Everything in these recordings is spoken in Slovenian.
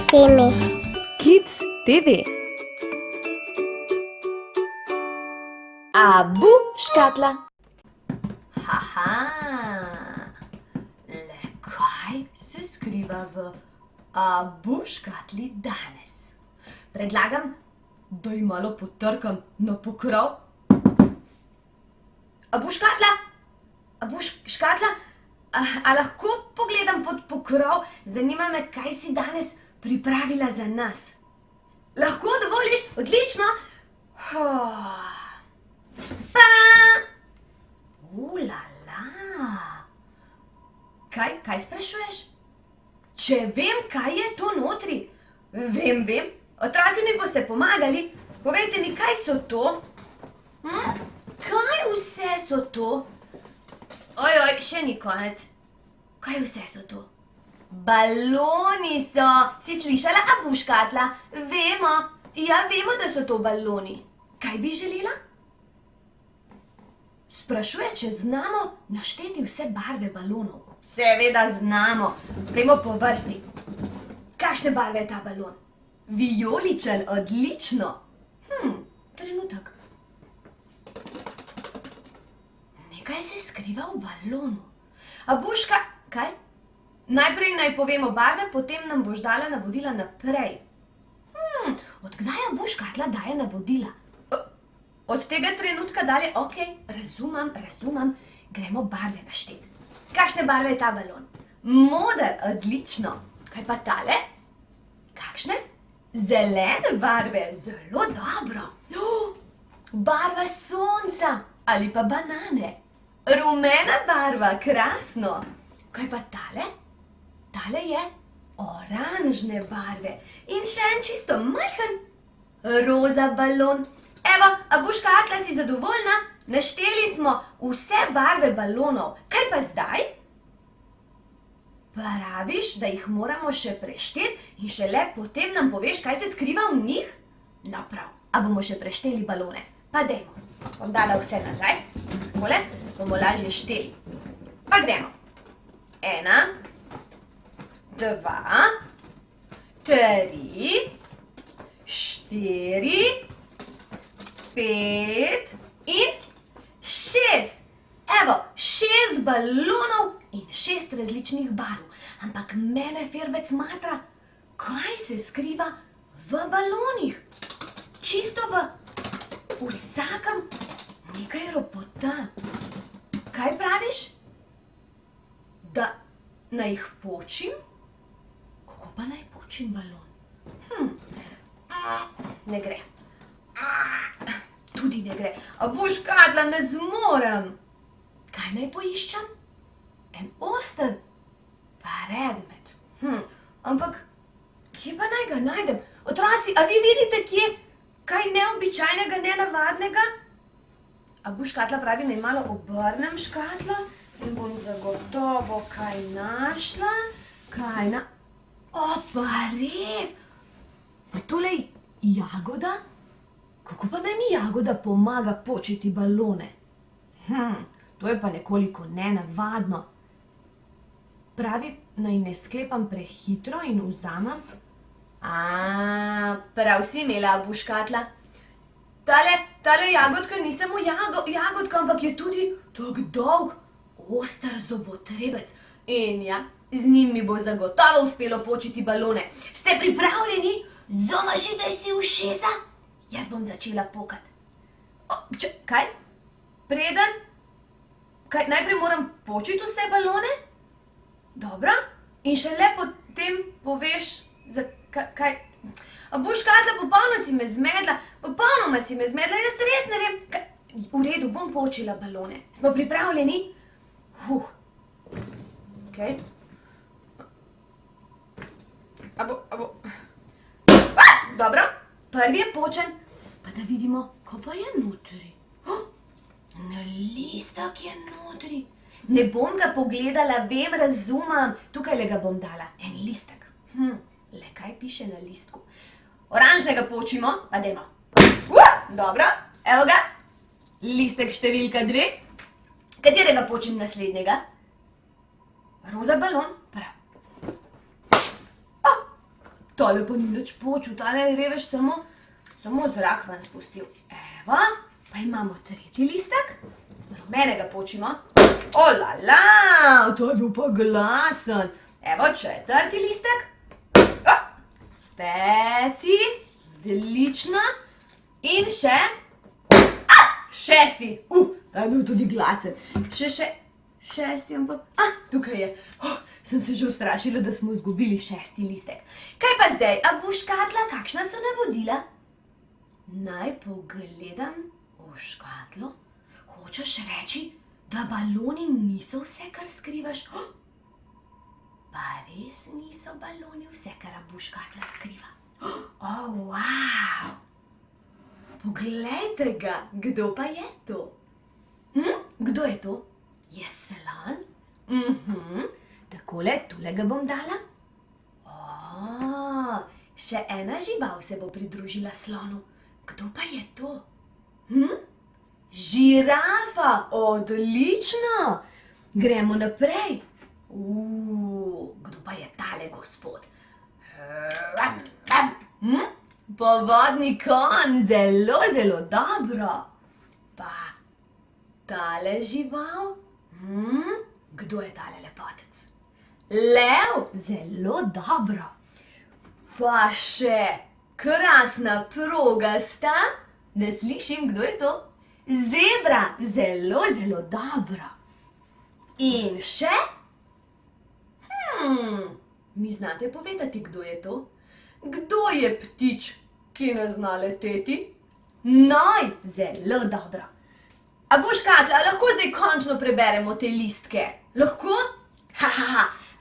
vsemi. Kids TV. Abu škatla. Haha, le kaj se skriva v Abu škatli danes? Predlagam, da ji malo potrkam na pokrov. Abu škatla? Abu škatla? A lahko pogledam pod pokrov? Zanima me, kaj si danes pripravila za nas. Lahko dovoliš? Odlično. Ulala. Kaj sprašuješ? Če vem, kaj je to notri? Vem. Otroci mi boste pomagali. Povejte mi, kaj so to? Kaj vse so to? Oj, še ni konec. Kaj vse so to? Baloni so. Si slišala, Abu škatla? Vemo. Ja, vemo, da so to baloni. Kaj bi želela? Sprašuje, če znamo našteti vse barve balonov. Seveda znamo. Gremo po vrsti. Kakšne barve je ta balon? Vijoličen, odlično. Trenutek. Nekaj se skriva v balonu. Abuška, kaj? Najprej naj povemo barve, potem nam boš dala navodila naprej. Od kdaj Abu škatla daje navodila? Od tega trenutka dalje, okej, razumem. Gremo barve naštet. Kakšne barve je ta balon? Moder, odlično. Kaj pa tale? Kakšne? Zelene barve, zelo dobro. Barva sonca ali pa banane. Rumena barva, krasno. Kaj pa tale? Tale je oranžne barve. In še en čisto majhen roza balon. Evo, Abu škatla, si zadovoljna? Našteli smo vse barve balonov. Kaj pa zdaj? Praviš, da jih moramo še prešteti in šele potem nam poveš, kaj se skriva v njih? No prav, a bomo še prešteli balone? Pa dajmo. Bom dala vse nazaj. Takole bomo lažje šteli. Pa gremo. 1, 2, 3, 4, 5 in 6. Evo, 6 balonov in 6 različnih barv. Ampak mene Ferbec matra, kaj se skriva v balonih. Čisto v vsakem nekaj ropota. Kaj praviš? Da naj jih počim? Kako pa naj počim balon? Ne gre. Tudi ne gre. Abu škatla, ne zmorem. Kaj naj poiščem? En oster predmet. Ampak kje pa naj ga najdem? Otroci, a vi vidite kje kaj neobičajnega, nenavadnega? Abu škatla pravi, naj malo obrnem škatlo in bom zagotovo kaj našla. Pa res! Pa tole jagoda? Kako pa naj mi jagoda pomaga počiti balone? To je pa nekoliko nenavadno. Pravi, naj ne sklepam prehitro in vzamem. Prav si imela, Abu škatla. Tale jagodka ni samo jagodka, ampak je tudi tak dolg, oster zobotrebec. In ja, z njim mi bo zagotovo uspelo počiti balone. Ste pripravljeni? Zamašite si ušesa? Jaz bom začela pokat. Kaj? Preden? Najprej moram počiti vse balone? Dobro. In šele potem poveš, kaj... Abu škatla, popolnoma si me zmedla. Jaz res ne vem... V redu, bom počila balone. Smo pripravljeni? Okej. Abu... Dobro, prvi je počen. Pa da vidimo, ko pa je notri. Na listek je notri. Ne bom ga pogledala, vem, razumem. Tukajle ga bom dala. En listek. Le kaj piše na listku? Oranžnega počimo, pa dajmo. Dobro, evo ga. Listek številka 2. Katerega počim naslednjega? Roza balon, prav. tale pa ni nič počul, tale je revež samo zrak ven spustil. Evo, pa imamo tretji listek, rumenega počimo. Olala, to je bil pa glasen. Evo, četrti listek. Peti, odlično. In še šesti. Ta je bil tudi glasen. Šesti, ampak... tukaj je. Sem se že ustrašila, da smo izgubili šesti listek. Kaj pa zdaj, a bo škatla, kakšna so navodila? Naj pogledam v škatlo. Hočeš reči, da baloni niso vse, kar skrivaš? Pa res niso baloni vse, kar bo škatla skriva. Wow! Poglejte ga, kdo pa je to? Kdo je to? Je slon? Takole, tule ga bom dala. Še ena žival se bo pridružila slonu. Kdo pa je to? Žirafa, odlično! Gremo naprej. Kdo pa je tale gospod? Povodni konj, zelo, zelo dobro. Pa tale žival? Kdo je tale lepotec? Lev, zelo dobro. Pa še krasna progasta. Ne slišim, kdo je to? Zebra, zelo, zelo dobro. In še? Mi znate povedati, kdo je to? Kdo je ptič, ki ne zna leteti? Noj, zelo dobro. A bo škatla, lahko zdaj končno preberemo te listke? Lahko?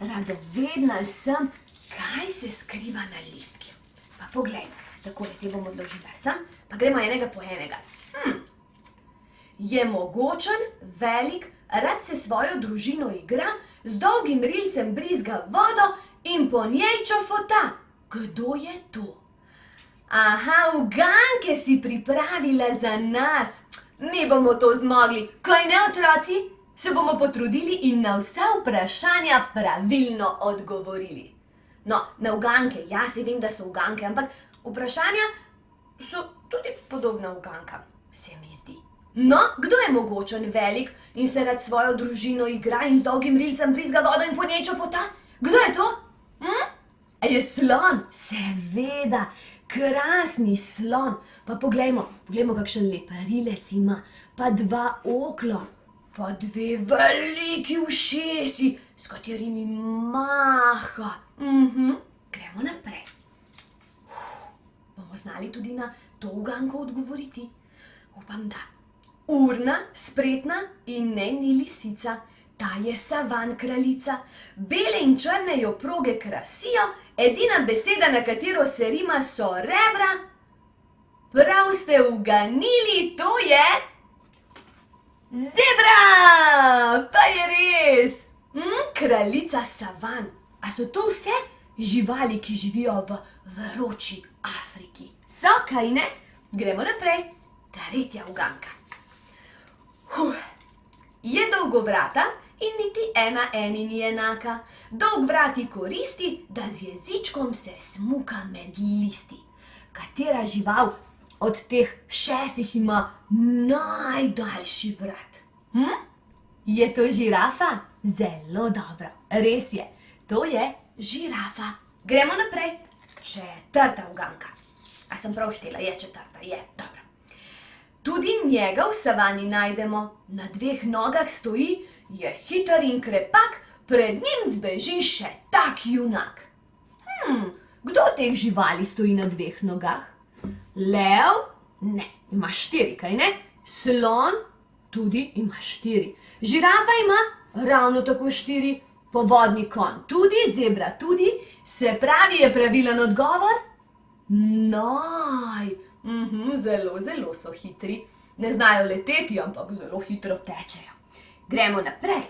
Radovedna sem, kaj se skriva na listki. Pa poglej, takole te bom odložila sem, pa gremo enega po enega. Je mogočen, velik, rad se svojo družino igra, z dolgim rilcem brizga vodo in po njej čofota. Kdo je to? Uganke si pripravila za nas. Ne bomo to zmogli, kaj ne, otroci? Se bomo potrudili in na vsa vprašanja pravilno odgovorili. No, na uganke, ja, se vem, da so uganke, ampak vprašanja so tudi podobna ugankam, se mi zdi. No, kdo je mogočen, velik in se rad svojo družino igra in z dolgim rilcem brizga vodo in po njej čofota? Kdo je to? A je slon? Seveda, krasni slon. Pa poglejmo, kakšen lep rilec ima, pa dva okla, pa dve veliki ušesi, s katerimi maha. Gremo naprej. Bomo znali tudi na to uganko odgovoriti? Upam, da. Urna, spretna in ne ni lisica. Ta je savan kraljica. Bele in črne jo proge krasijo, edina beseda, na katero se rima, so rebra. Prav ste uganili, to je... zebra! Pa je res! Kraljica savan. A so to vse živali, ki živijo v vroči Afriki? So, kaj ne? Gremo naprej. Tretja uganka. Je dolgovrata in niti ena eni ni enaka. Dolg vrati koristi, da z jezičkom se smuka med listi. Katera žival od teh 6 ima najdaljši vrat? Je to žirafa? Zelo dobro, res je. To je žirafa. Gremo naprej. Četrta uganka. A sem prav štela? Je četrta, je. Dobro. Tudi njega v savani najdemo. Na 2 nogah stoji, je hiter in krepak, pred njim zbeži še tak junak. Kdo od teh živali stoji na 2 nogah? Lev? Ne, ima 4, kaj ne? Slon? Tudi ima 4. Žirafa ima ravno tako 4. Povodni konj tudi, zebra tudi. Se pravi, je pravilen odgovor? Noj! Zelo, zelo so hitri. Ne znajo leteti, ampak zelo hitro tečejo. Gremo naprej.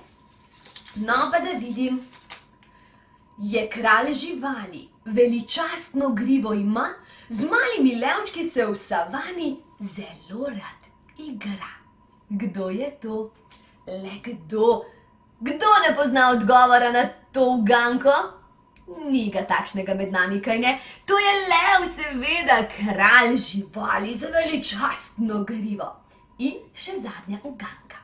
No, pa da vidim. Je kralj živali, veličastno grivo ima, z malimi levčki se v savani zelo rad igra. Kdo je to? Le kdo? Kdo ne pozna odgovora na to uganko? Ni ga takšnega med nami, kaj ne? To je lev, seveda, kralj živali z veličastno grivo. In še zadnja uganka.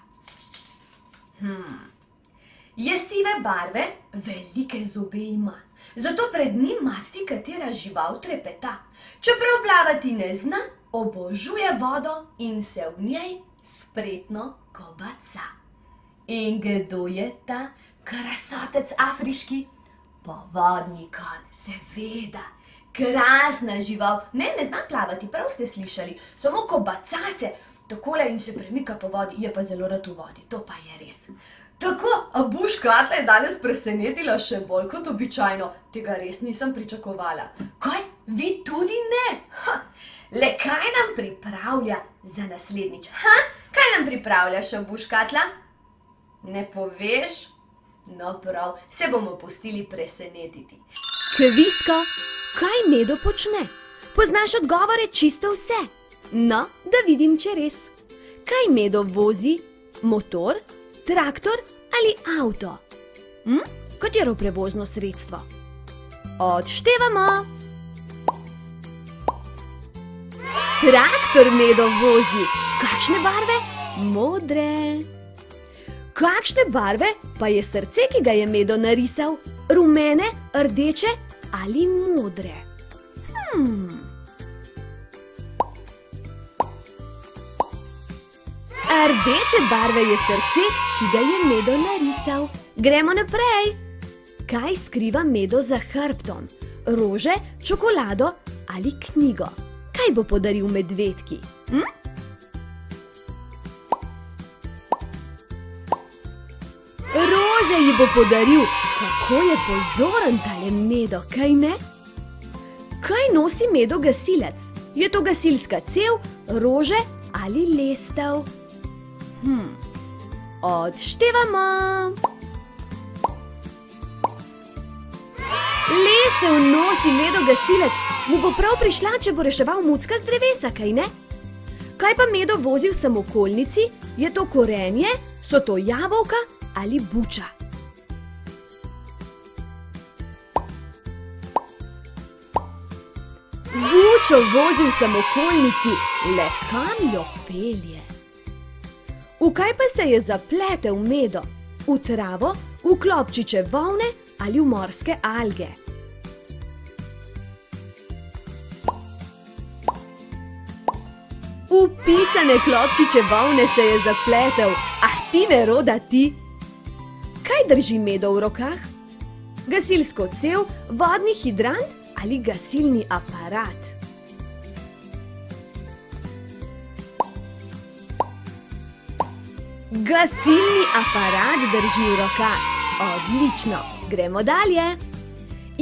Je sive barve, velike zobe ima. Zato pred njim marsikatera žival trepeta. Čeprav plavati ne zna, obožuje vodo in se v njej spretno kobaca. In kdo je ta krasotec afriški? Povodni konj, seveda. Krasna žival. Ne zna plavati, prav ste slišali. Samo kobaca se takole in se premika po vodi. Je pa zelo rad v vodi, to pa je res. Tako, a bo škatla je danes presenetila še bolj kot običajno. Tega res nisem pričakovala. Kaj? Vi tudi ne? Le kaj nam pripravlja za naslednjič? Kaj nam pripravlja še bo škatla? Ne poveš? No prav, se bomo pustili presenetiti. Kvisko, kaj Medo počne? Poznaš odgovore čisto vse? No, da vidim, če res. Kaj Medo vozi? Motor, traktor ali avto? Katero prevozno sredstvo? Odštevamo. Traktor Medo vozi. Kakšne barve? Modre. Kakšne barve pa je srce, ki ga je Medo narisal? Rumene, rdeče ali modre? Rdeče barve je srce, ki ga je Medo narisal. Gremo naprej. Kaj skriva Medo za hrbtom? Rože, čokolado ali knjigo? Kaj bo podaril medvedki? Rože ji bo podaril. Kako je pozoren tale Medo, kaj ne? Kaj nosi Medo gasilec? Je to gasilska cev, rože ali lestev? Odštevamo. Lestev nosi Medo gasilec. Mu bo prav prišla, če bo reševal mucka z drevesa, kaj ne? Kaj pa Medo vozi v samokolnici? Je to korenje? So to jabolka ali buča? Bučo vozi v samokolnici, le kam jo pelje? V kaj pa se je zapletel Medo? V travo, v klobčiče volne ali v morske alge? V pisane klobčiče volne se je zapletel. Ti neroda ti! Kaj drži Medo v rokah? Gasilsko cev, vodni hidrant ali gasilni aparat? Gasilni aparat drži v rokah. Odlično, gremo dalje.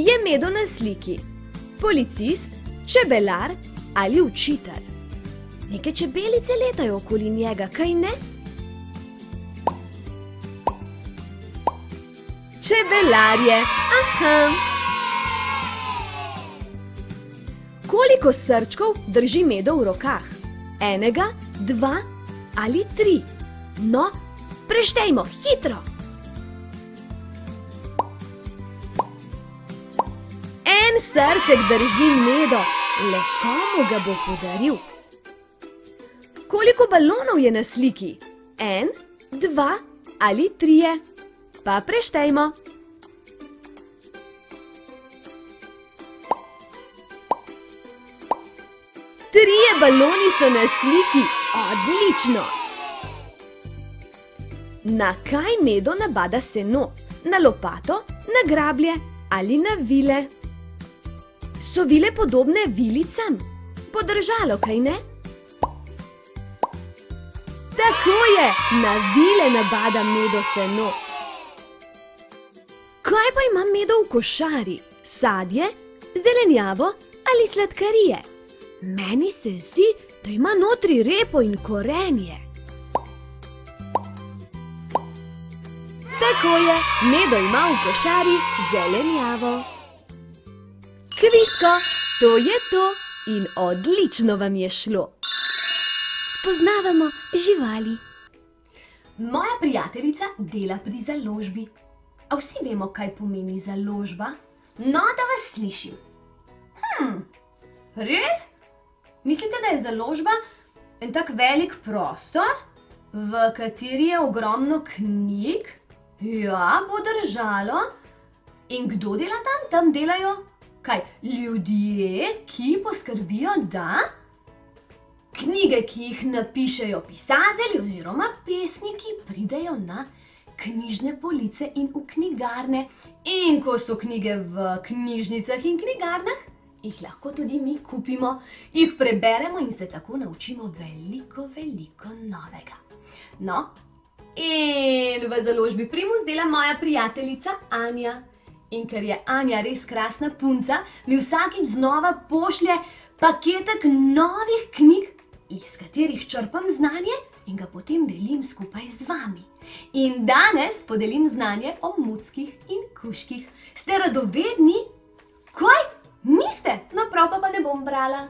Je Medo na sliki policist, čebelar ali učitelj? Neke čebelice letajo okoli njega, kaj ne? Čebelar je, Koliko srčkov drži Medo v rokah? 1, 2 ali 3? No, preštejmo, hitro! 1 srček drži Medo, le komu ga bo podaril? Koliko balonov je na sliki? 1, 2 ali 3? Pa preštejmo. 3 baloni so na sliki. Odlično! Na kaj Medo nabada seno? Na lopato, na grablje ali na vile? So vile podobne vilicam? Podržalo, kaj ne? Tako je, na vile nabada Medo seno. Kaj pa ima Medo v košari? Sadje, zelenjavo ali sladkarije? Meni se zdi, da ima notri repo in korenje. Tako je, Medo ima v košari zelenjavo. Kvisko, to je to in odlično vam je šlo. Spoznavamo živali. Moja prijateljica dela pri založbi. A vsi vemo, kaj pomeni založba? No, da vas slišim. Res? Mislite, da je založba en tak velik prostor, v kateri je ogromno knjig? Ja, bo držalo. In kdo dela tam? Tam delajo kaj? Ljudje, ki poskrbijo, da knjige, ki jih napišejo pisatelji oziroma pesniki, pridejo na knjižne police in v knjigarne. In ko so knjige v knjižnicah in knjigarnah, jih lahko tudi mi kupimo, jih preberemo in se tako naučimo veliko, veliko novega. No, in v založbi Primus dela moja prijateljica Anja. In ker je Anja res krasna punca, mi vsakič znova pošlje paketek novih knjig, iz katerih črpam znanje in ga potem delim skupaj z vami. In danes podelim znanje o muckih in kužkih. Ste radovedni? Kaj? Niste? No, prav pa ne bom brala.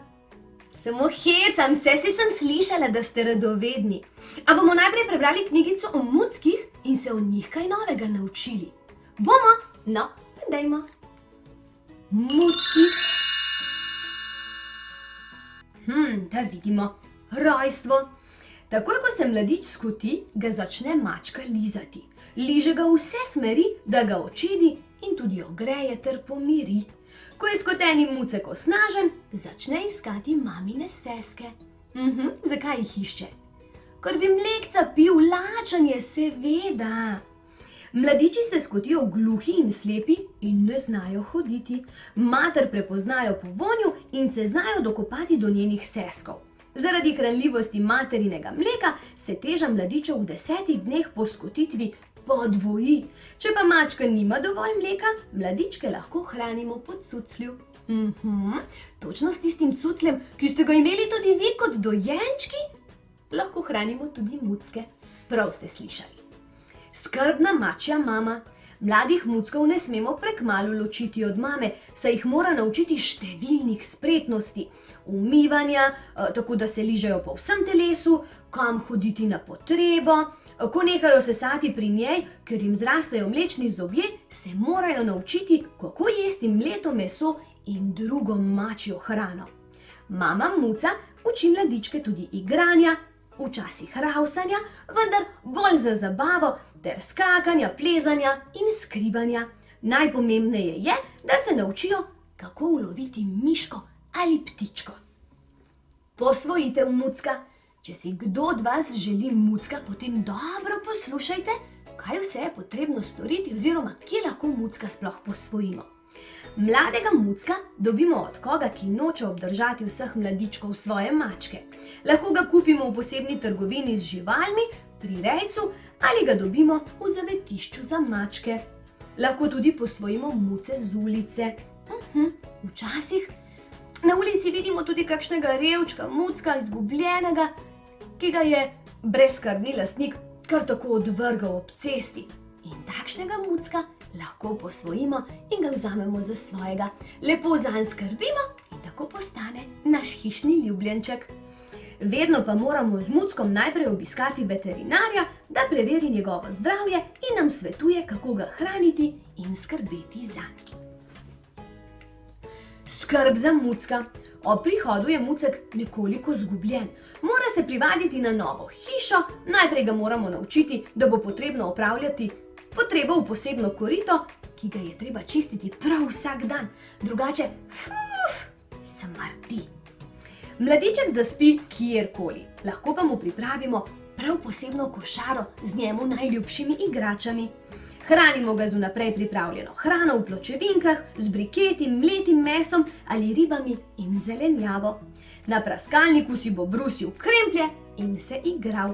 Samo hecam se, si sem slišala, da ste radovedni. A bomo najprej prebrali knjigico o muckih in se o njih kaj novega naučili? Bomo? No, pa dajmo. Mucki. Da vidimo. Rojstvo. Takoj, ko se mladič skoti, ga začne mačka lizati. Liže ga v vse smeri, da ga očedi in tudi ogreje ter pomiri. Ko je skoteni mucek osnažen, začne iskati mamine seske. Zakaj jih išče? Ker bi mlekca pil, lačen je, seveda. Mladiči se skotijo gluhi in slepi in ne znajo hoditi. Mater prepoznajo po vonju in se znajo dokopati do njenih seskov. Zaradi hranljivosti materinega mleka se teža mladičev v 10 dneh po skotitvi podvoji. Če pa mačka nima dovolj mleka, mladičke lahko hranimo po cuclju. Točno s tistim cucljem, ki ste ga imeli tudi vi kot dojenčki, lahko hranimo tudi mucke. Prav ste slišali. Skrbna mačja mama. Mladih muckov ne smemo prekmalu ločiti od mame, saj jih mora naučiti številnih spretnosti. Umivanja, tako da se ližejo po vsem telesu, kam hoditi na potrebo. Ko nehajo sesati pri njej, ker jim zrastejo mlečni zobje, se morajo naučiti, kako jesti mleto meso in drugo mačjo hrano. Mama muca uči mladičke tudi igranja, včasih ravsanja, vendar bolj za zabavo, ter skakanja, plezanja in skrivanja. Najpomembneje je, da se naučijo, kako uloviti miško ali ptičko. Posvojitev mucka. Če si kdo od vas želi mucka, potem dobro poslušajte, kaj vse je potrebno storiti oziroma kje lahko mucka sploh posvojimo. Mladega mucka dobimo od koga, ki noče obdržati vseh mladičkov svoje mačke. Lahko ga kupimo v posebni trgovini z živalmi, pri rejcu ali ga dobimo v zavetišču za mačke. Lahko tudi posvojimo muce z ulice. Včasih na ulici vidimo tudi kakšnega revčka, mucka, izgubljenega, ki ga je brezskrbni lastnik kar tako odvrgal ob cesti. In takšnega mucka lahko posvojimo in ga vzamemo za svojega. Lepo zanj skrbimo in tako postane naš hišni ljubljenček. Vedno pa moramo z muckom najprej obiskati veterinarja, da preveri njegovo zdravje in nam svetuje, kako ga hraniti in skrbeti zanj. Skrb za mucka. Ob prihodu je mucek nekoliko zgubljen. Mora se privaditi na novo hišo, najprej ga moramo naučiti, da bo potrebno opravljati potrebo v posebno korito, ki ga je treba čistiti prav vsak dan, drugače smrdi. Mladiček zaspi kjerkoli, lahko pa mu pripravimo prav posebno košaro z njemu najljubšimi igračami. Hranimo ga z vnaprej pripravljeno hrano v pločevinkah, z briketi, mletim mesom ali ribami in zelenjavo. Na praskalniku si bo brusil kremplje in se igral.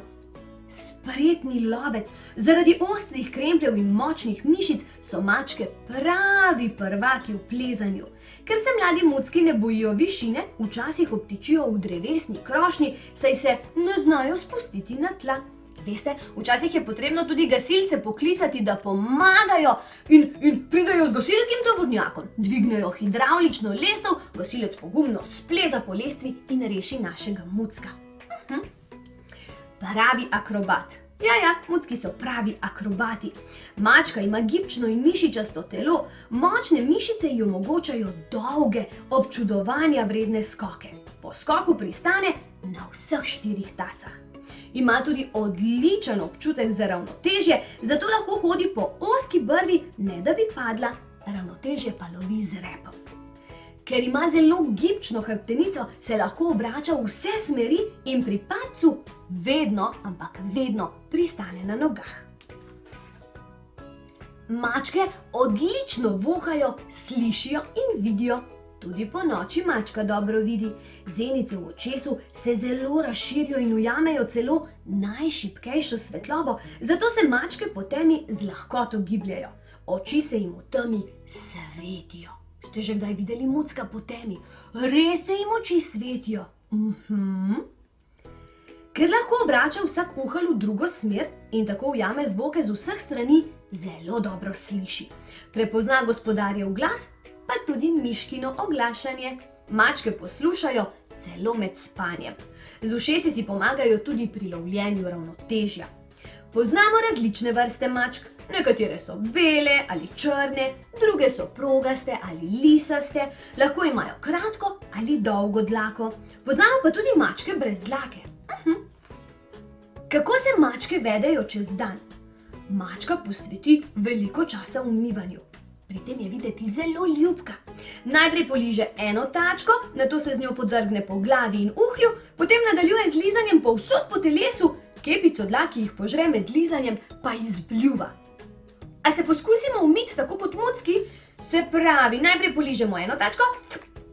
Spretni lovec. Zaradi ostrih krempljev in močnih mišic so mačke pravi prvaki v plezanju. Ker se mladi mucki ne bojijo višine, včasih obtičijo v drevesni krošnji, saj se ne znajo spustiti na tla. Veste, včasih je potrebno tudi gasilce poklicati, da pomagajo in pridejo z gasilskim tovornjakom, dvignejo hidravlično lestev, gasilec pogumno spleza po lestvi in reši našega mucka. Pravi akrobat. Ja, mucki so pravi akrobati. Mačka ima gibčno in mišičasto telo, močne mišice ji omogočajo dolge, občudovanja vredne skoke. Po skoku pristane na vseh 4 tacah. Ima tudi odličen občutek za ravnotežje, zato lahko hodi po ozki brvi, ne da bi padla, ravnotežje pa lovi z repom. Ker ima zelo gibčno hrbtenico, se lahko obrača v vse smeri in pri padcu vedno, ampak vedno pristane na nogah. Mačke odlično vohajo, slišijo in vidijo. Tudi po noči mačka dobro vidi. Zenice v očesu se zelo razširijo in ujamejo celo najšibkejšo svetlobo, zato se mačke po temi z lahkoto gibljejo. Oči se jim v temi svetijo. Ste že kdaj videli mucka po temi? Res se jim oči svetijo. Ker lahko obrača vsak uhelj v drugo smer in tako ujame zvoke z vseh strani, zelo dobro sliši. Prepozna gospodarjev glas, pa tudi miškino oglašanje. Mačke poslušajo celo med spanjem. Z ušesi si pomagajo tudi pri lovljenju ravnotežja. Poznamo različne vrste mačk. Nekatere so bele ali črne, druge so progaste ali lisaste, lahko imajo kratko ali dolgo dlako. Poznamo pa tudi mačke brez dlake. Kako se mačke vedejo čez dan? Mačka posveti veliko časa umivanju. Pri tem je videti zelo ljubka. Najprej poliže eno tačko, nato se z njo podrgne po glavi in uhlju, potem nadaljuje z lizanjem povsod po telesu, kepico dlak, ki jih požre med lizanjem, pa izbljuva. A se poskusimo umiti tako kot mucki? Se pravi, najprej poližemo eno tačko,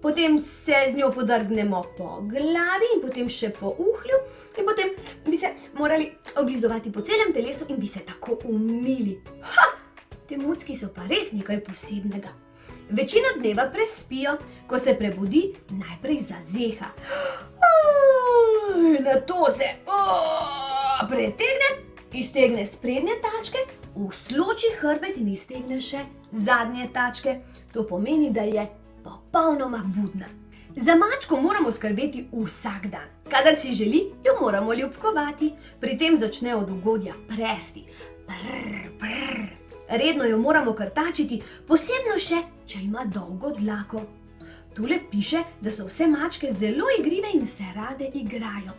potem se z njo podrgnemo po glavi in potem še po uhlju in potem bi se morali oblizovati po celem telesu in bi se tako umili. Te mucki so pa res nekaj posebnega. Večino dneva prespijo, ko se prebudi, najprej zazeha. Nato se pretegne, iztegne sprednje tačke, usloči hrbet in iztegne še zadnje tačke. To pomeni, da je popolnoma budna. Za mačko moramo skrbeti vsak dan. Kadar si želi, jo moramo ljubkovati. Pri tem začne od ugodja presti. Redno jo moramo krtačiti, posebno še, če ima dolgo dlako. Tule piše, da so vse mačke zelo igrive in se rade igrajo.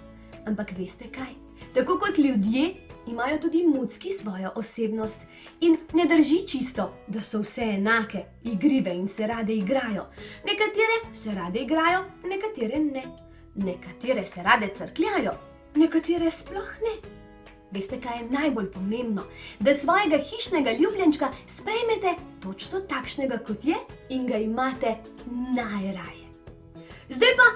Ampak veste kaj? Tako kot ljudje, imajo tudi mucki svojo osebnost. In ne drži čisto, da so vse enake, igrive in se rade igrajo. Nekatere se rade igrajo, nekatere ne. Nekatere se rade crkljajo, nekatere sploh ne. Veste, kaj je najbolj pomembno? Da svojega hišnega ljubljenčka sprejmete točno takšnega, kot je, in ga imate najraje. Zdaj pa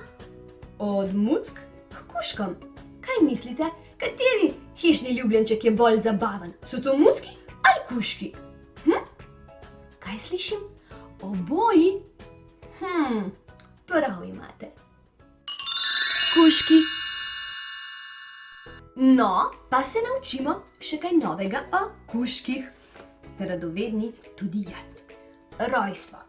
od muck k kužkom. Kaj mislite, kateri hišni ljubljenček je bolj zabaven? So to mucki ali kužki? Kaj slišim? Oboji? Prav imate. Kužki. No, pa se naučimo še kaj novega o kužkih. Ste radovedni? Tudi jaz. Rojstvo.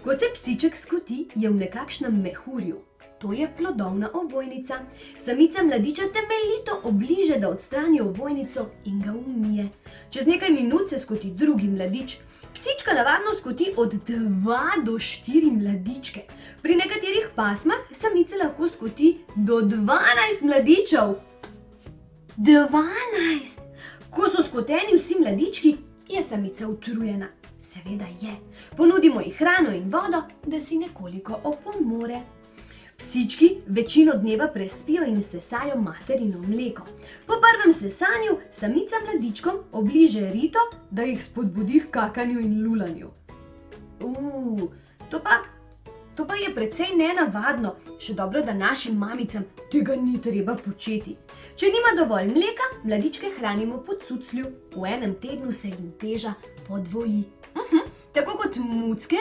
Ko se psiček skoti, je v nekakšnem mehurju. To je plodovna ovojnica. Samica mladiča temeljito obliže, da odstrani ovojnico in ga umije. Čez nekaj minut se skoti drugi mladič. Psička navadno skoti od 2 do 4 mladičke. Pri nekaterih pasmah samice lahko skoti do 12 mladičev. 12! Ko so skoteni vsi mladički, je samica utrujena. Seveda je. Ponudimo ji hrano in vodo, da si nekoliko opomore. Psički večino dneva prespijo in sesajo materino mleko. Po prvem sesanju samica mladičkom obliže rito, da jih spodbudi k kakanju in lulanju. To pa je precej nenavadno. Še dobro, da našim mamicam tega ni treba početi. Če nima dovolj mleka, mladičke hranimo po cuclju. V enem tednu se jim teža podvoji. Tako kot mucke,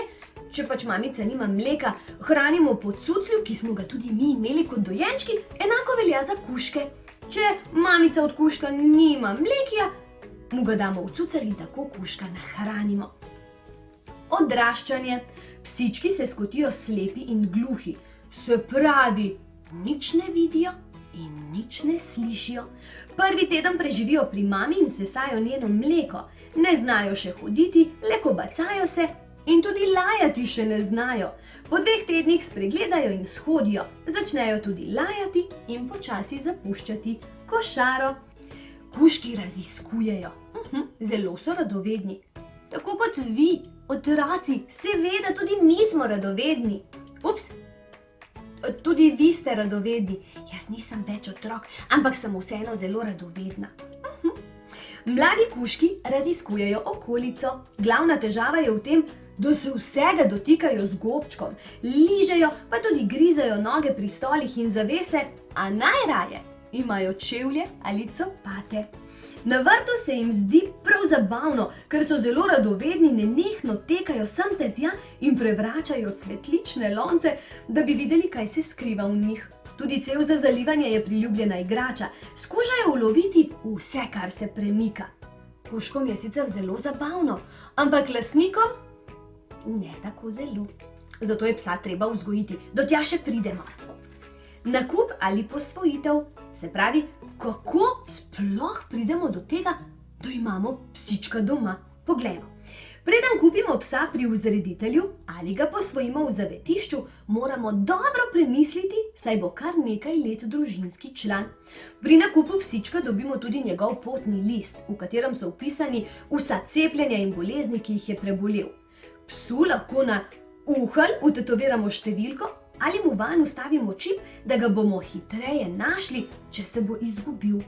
če pač mamica nima mleka, hranimo po cuclju, ki smo ga tudi mi imeli kot dojenčki, enako velja za kužke. Če mamica od kužka nima mlekija, mu ga damo v cucelj in tako kužka nahranimo. Odraščanje. Psički se skotijo slepi in gluhi. Se pravi, nič ne vidijo, in nič ne slišijo. Prvi teden preživijo pri mami in sesajo njeno mleko. Ne znajo še hoditi, le kobacajo se in tudi lajati še ne znajo. Po 2 tednih spregledajo in shodijo, začnejo tudi lajati in počasi zapuščati košaro. Kužki raziskujejo. Zelo so radovedni. Tako kot vi, otroci, seveda tudi mi smo radovedni. Ups, tudi vi ste radovedni. Jaz nisem več otrok, ampak sem vseeno zelo radovedna. Mladi kužki raziskujejo okolico. Glavna težava je v tem, da se vsega dotikajo z gobčkom, ližejo, pa tudi grizejo noge pri stolih in zavese, a najraje imajo čevlje ali copate. Na vrtu se jim zdi prav zabavno, ker so zelo radovedni, nenehno tekajo sem ter tja in prevračajo cvetlične lonce, da bi videli, kaj se skriva v njih. Tudi cev za zalivanje je priljubljena igrača. Skušajo uloviti vse, kar se premika. Kužkom je sicer zelo zabavno, ampak lastnikom ne tako zelo. Zato je psa treba vzgojiti, do tja še pridemo. Nakup ali posvojitev, se pravi, kako sploh pridemo do tega, da imamo psička doma. Poglejmo. Preden kupimo psa pri vzreditelju ali ga posvojimo v zavetišču, moramo dobro premisliti, saj bo kar nekaj let družinski član. Pri nakupu psička dobimo tudi njegov potni list, v katerem so vpisani vsa cepljenja in bolezni, ki jih je prebolel. Psu lahko na uhelj vtetoviramo številko ali mu vanj vstavimo čip, da ga bomo hitreje našli, če se bo izgubil.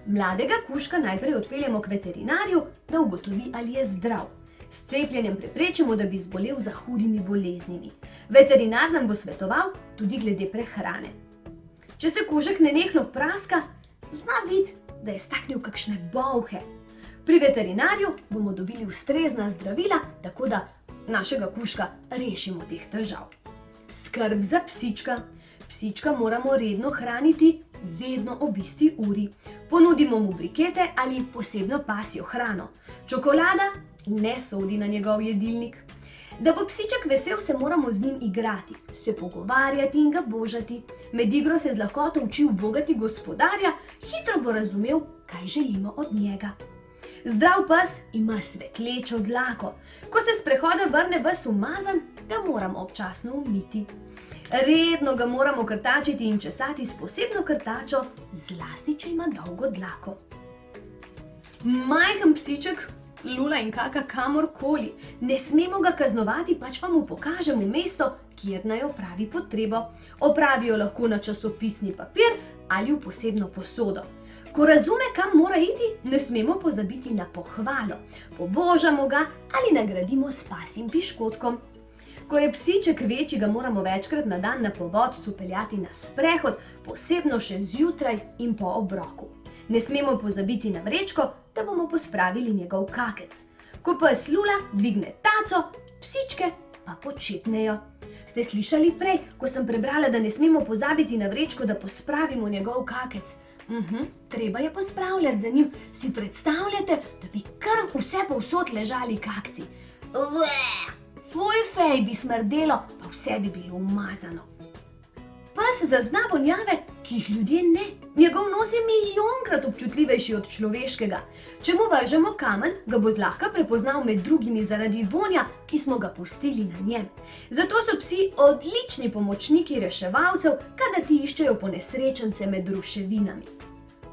Mladega kužka najprej odpeljemo k veterinarju, da ugotovi, ali je zdrav. S cepljenjem preprečimo, da bi zbolel za hudimi boleznimi. Veterinar nam bo svetoval tudi glede prehrane. Če se kužek nenehno praska, zna biti, da je staknil kakšne bolhe. Pri veterinarju bomo dobili ustrezna zdravila, tako da našega kužka rešimo teh težav. Skrb za psička. Psička moramo redno hraniti, vedno ob isti uri. Ponudimo mu brikete ali posebno pasjo hrano. Čokolada ne sodi na njegov jedilnik. Da bo psiček vesel, se moramo z njim igrati, se pogovarjati in ga božati. Med igro se z lahkoto uči ubogati gospodarja, hitro bo razumel, kaj želimo od njega. Zdrav pes ima svetlečo dlako. Ko se s sprehoda vrne ves umazan, ga moramo občasno umiti. Redno ga moramo krtačiti in česati s posebno krtačo, zlasti če ima dolgo dlako. Majhen psiček lula in kaka kamorkoli. Ne smemo ga kaznovati, pač pa mu pokažemo mesto, kjer naj opravi potrebo. Opravijo lahko na časopisni papir ali v posebno posodo. Ko razume, kam mora iti, ne smemo pozabiti na pohvalo. Pobožamo ga ali nagradimo s pasjim piškotkom. Ko je psiček večji, ga moramo večkrat na dan na povodcu peljati na sprehod, posebno še zjutraj in po obroku. Ne smemo pozabiti na vrečko, da bomo pospravili njegov kakec. Ko pes lula, dvigne taco, psičke pa počepnejo. Ste slišali prej, ko sem prebrala, da ne smemo pozabiti na vrečko, da pospravimo njegov kakec? Treba je pospravljati za njim. Si predstavljate, da bi kar vse povsod ležali kakci? Fuj fej bi smrdelo, pa vse bi bilo umazano. Pes zazna vonjave, ki jih ljudje ne. Njegov nos je milijonkrat občutljivejši od človeškega. Če mu vržemo kamen, ga bo zlahka prepoznal med drugimi zaradi vonja, ki smo ga pustili na njem. Zato so psi odlični pomočniki reševalcev, kadar ti iščejo ponesrečence med ruševinami.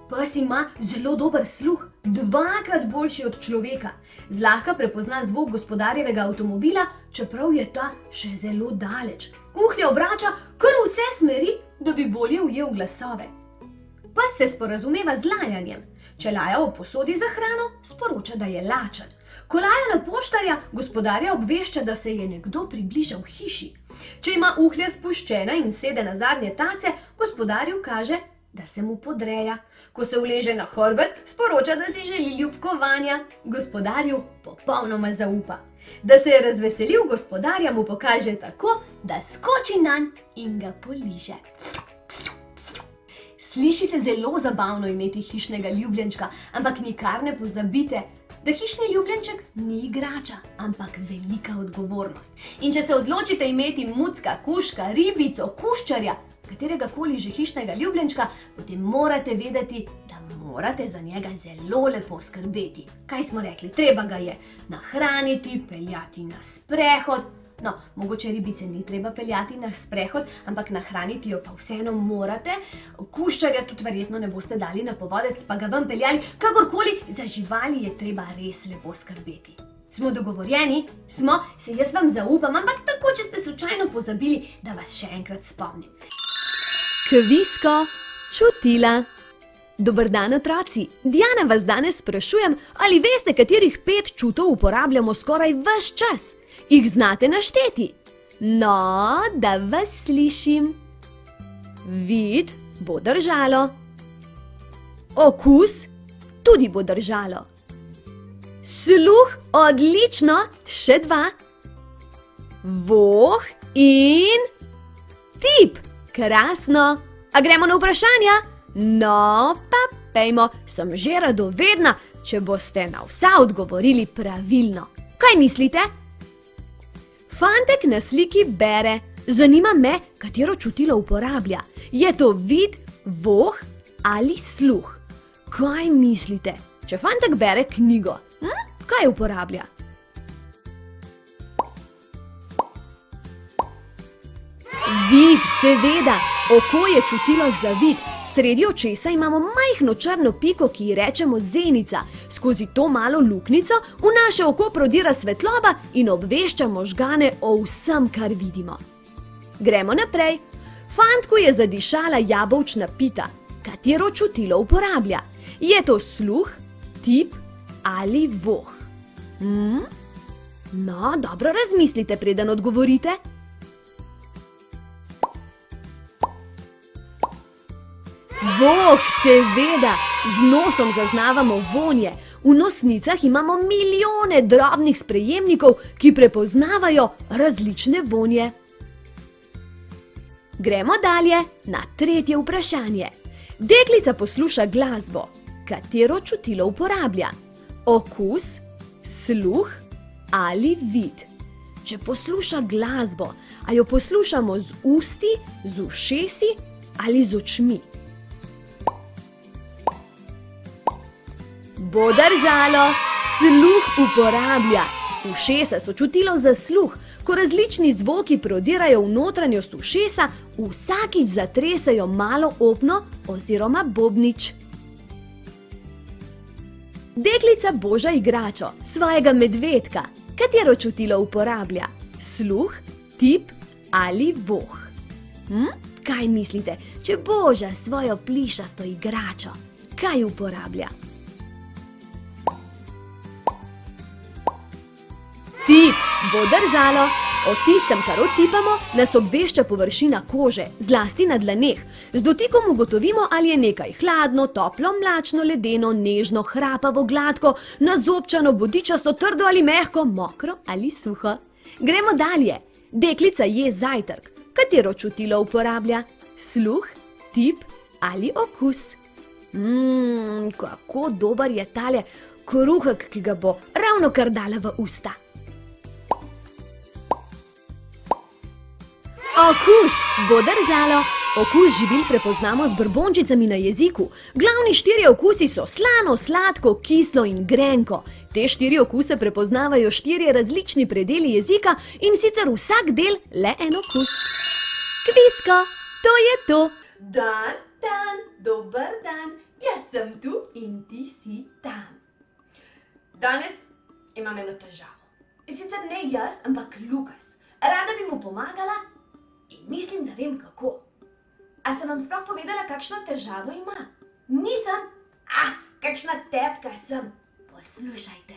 Pes ima zelo dober sluh, 2-krat boljši od človeka. Zlahka prepozna zvok gospodarjevega avtomobila, čeprav je ta še zelo daleč. Uhlje obrača kar v vse smeri, da bi bolje ujel glasove. Pes se sporazumeva z lajanjem. Če laja o posodi za hrano, sporoča, da je lačen. Ko laja na poštarja, gospodarja obvešča, da se je nekdo približal hiši. Če ima uhlja spuščena in sede na zadnje tace, gospodarju kaže, da se mu podreja. Ko se uleže na hrbet, sporoča, da si želi ljubkovanja. Gospodarju popolnoma zaupa. Da se je razveselil gospodarja, mu pokaže tako, da skoči nanj in ga poliže. Sliši se zelo zabavno imeti hišnega ljubljenčka, ampak nikar ne pozabite, da hišni ljubljenček ni igrača, ampak velika odgovornost. In če se odločite imeti mucka, kužka, ribico, kuščarja, katerega koli že hišnega ljubljenčka, potem morate vedeti, da morate za njega zelo lepo skrbeti. Kaj smo rekli? Treba ga je nahraniti, peljati na sprehod. No, mogoče ribice ni treba peljati na sprehod, ampak nahraniti jo pa vseeno morate. Kuščarja tudi verjetno ne boste dali na povodec, pa ga ven peljali. Kakorkoli, za živali je treba res lepo skrbeti. Smo dogovorjeni? Smo? Se jaz vam zaupam, ampak tako, če ste slučajno pozabili, da vas še enkrat spomnim. Kvisko čutila. Dober dan, otroci! Diana vas danes sprašujem, ali veste, katerih 5 čutov uporabljamo skoraj ves čas? Jih znate našteti? No, da vas slišim. Vid bo držalo. Okus tudi bo držalo. Sluh odlično, še 2. Voh in tip. Krasno. A gremo na vprašanja? No, pa pejmo, sem že radovedna, če boste na vsa odgovorili pravilno. Kaj mislite? Fantek na sliki bere. Zanima me, katero čutilo uporablja. Je to vid, voh ali sluh? Kaj mislite, če fantek bere knjigo? Kaj uporablja? Vid, seveda. Oko je čutilo za vid. Sredi očesa imamo majhno črno piko, ki ji rečemo zenica. Skozi to malo luknjico v naše oko prodira svetloba in obvešča možgane o vsem, kar vidimo. Gremo naprej. Fantku je zadišala jabolčna pita. Katero čutilo uporablja? Je to sluh, tip ali voh? No, dobro razmislite, preden odgovorite. Voh, seveda, z nosom zaznavamo vonje. V nosnicah imamo milijone drobnih sprejemnikov, ki prepoznavajo različne vonje. Gremo dalje na 3. vprašanje. Deklica posluša glasbo. Katero čutilo uporablja? Okus, sluh ali vid? Če posluša glasbo, a jo poslušamo z usti, z ušesi ali z očmi? Bo držalo, sluh uporablja. Ušesa so čutilo za sluh. Ko različni zvoki prodirajo v notranjost ušesa, vsakič zatresejo malo opno oziroma bobnič. Deklica boža igračo, svojega medvedka. Katero čutilo uporablja? Sluh, tip ali voh? Kaj mislite, če boža svojo plišasto igračo? Kaj uporablja? Tip bo držalo. O tistem, kar otipamo, nas obvešča površina kože, zlasti na dlaneh. Z dotikom ugotovimo, ali je nekaj hladno, toplo, mlačno, ledeno, nežno, hrapavo, gladko, nazobčano, bodičasto, trdo ali mehko, mokro ali suho. Gremo dalje. Deklica je zajtrk. Katero čutilo uporablja? Sluh, tip ali okus? Kako dober je tale kruhek, ki ga bo ravnokar dala v usta. Okus bo držalo. Okus živil prepoznamo z brbončicami na jeziku. Glavni 4 okusi so slano, sladko, kislo in grenko. Te 4 okuse prepoznavajo 4 različni predeli jezika in sicer vsak del le en okus. Kvisko, to je to. Dan, dober dan, jaz sem tu in ti si tam. Danes imam eno težavo. Sicer ne jaz, ampak Lukas. Rada bi mu pomagala in mislim, da vem kako. A sem vam sploh povedala, kakšno težavo ima? Nisem? Kakšna tepka sem. Poslušajte.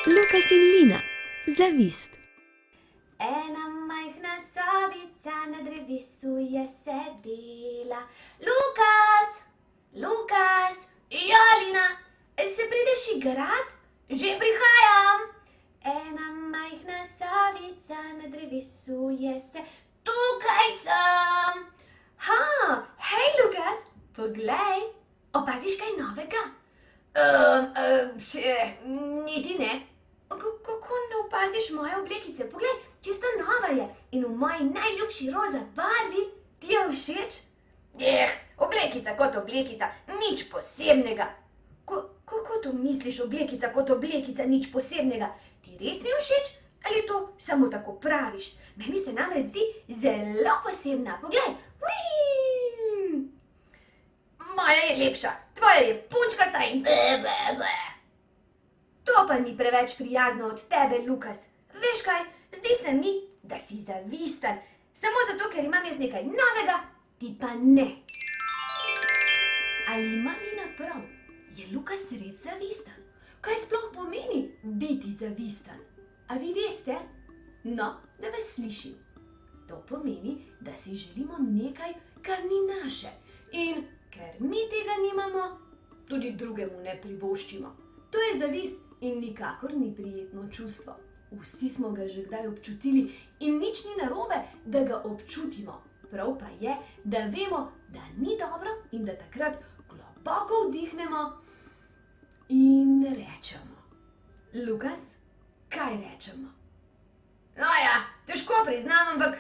Lukas in Lina, zavist. Ena majhna sovica na drevesu je sedela. Lukas! Lukas! Ja, Lina, se prideš igrat? Že prihajam. Ena majhna sovica na drevesu je sedela. Tukaj sem! Hej, Lukas, poglej, opaziš kaj novega? Niti ne. Kako ne opaziš moje oblekice? Poglej, čisto nova je in v moji najljubši roza barvi. Ti je všeč? Oblekica kot oblekica, nič posebnega. Kako to misliš, oblekica kot oblekica, nič posebnega? Ti res ni všeč ali to samo tako praviš? Meni se namreč zdi zelo posebna. Poglej. Ui! Moja je lepša, tvoja je punčkasta in ble. To pa ni preveč prijazno od tebe, Lukas. Veš kaj, zdi se mi, da si zavisten. Samo zato, ker imam jaz nekaj novega, ti pa ne. Ali ima Lina prav? Je Lukas res zavisten? Kaj sploh pomeni biti zavisten? A vi veste? No, da vas slišim. To pomeni, da si želimo nekaj, kar ni naše. In ker mi tega nimamo, tudi drugemu ne privoščimo. To je zavist in nikakor ni prijetno čustvo. Vsi smo ga že kdaj občutili in nič ni narobe, da ga občutimo. Prav pa je, da vemo, da ni dobro in da takrat globoko vdihnemo in rečemo. Lukas, kaj rečemo? No ja, težko priznam, ampak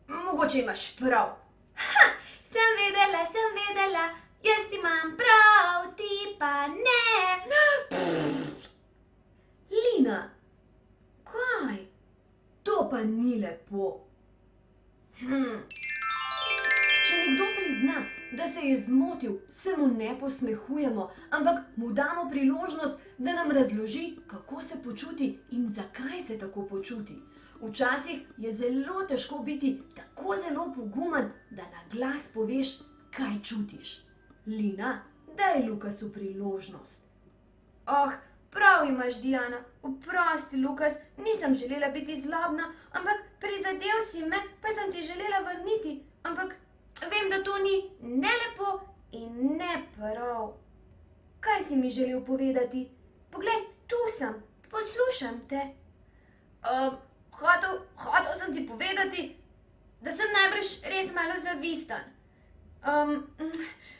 mogoče imaš prav. Sem vedela, jaz imam prav, ti pa ne. Lina, kaj? To pa ni lepo. Če nekdo prizna, da se je zmotil, se mu ne posmehujemo, ampak mu damo priložnost, da nam razloži, kako se počuti in zakaj se tako počuti. Včasih je zelo težko biti tako zelo pogumen, da na glas poveš, kaj čutiš. Lina, daj Lukasu priložnost. Prav imaš, Diana. Oprosti, Lukas, nisem želela biti zlobna, ampak prizadel si me, pa sem ti želela vrniti. Ampak vem, da to ni ne lepo in ne prav. Kaj si mi želel povedati? Poglej, tu sem, poslušam te. Hotel sem ti povedati, da sem najbrž res malo zavisten.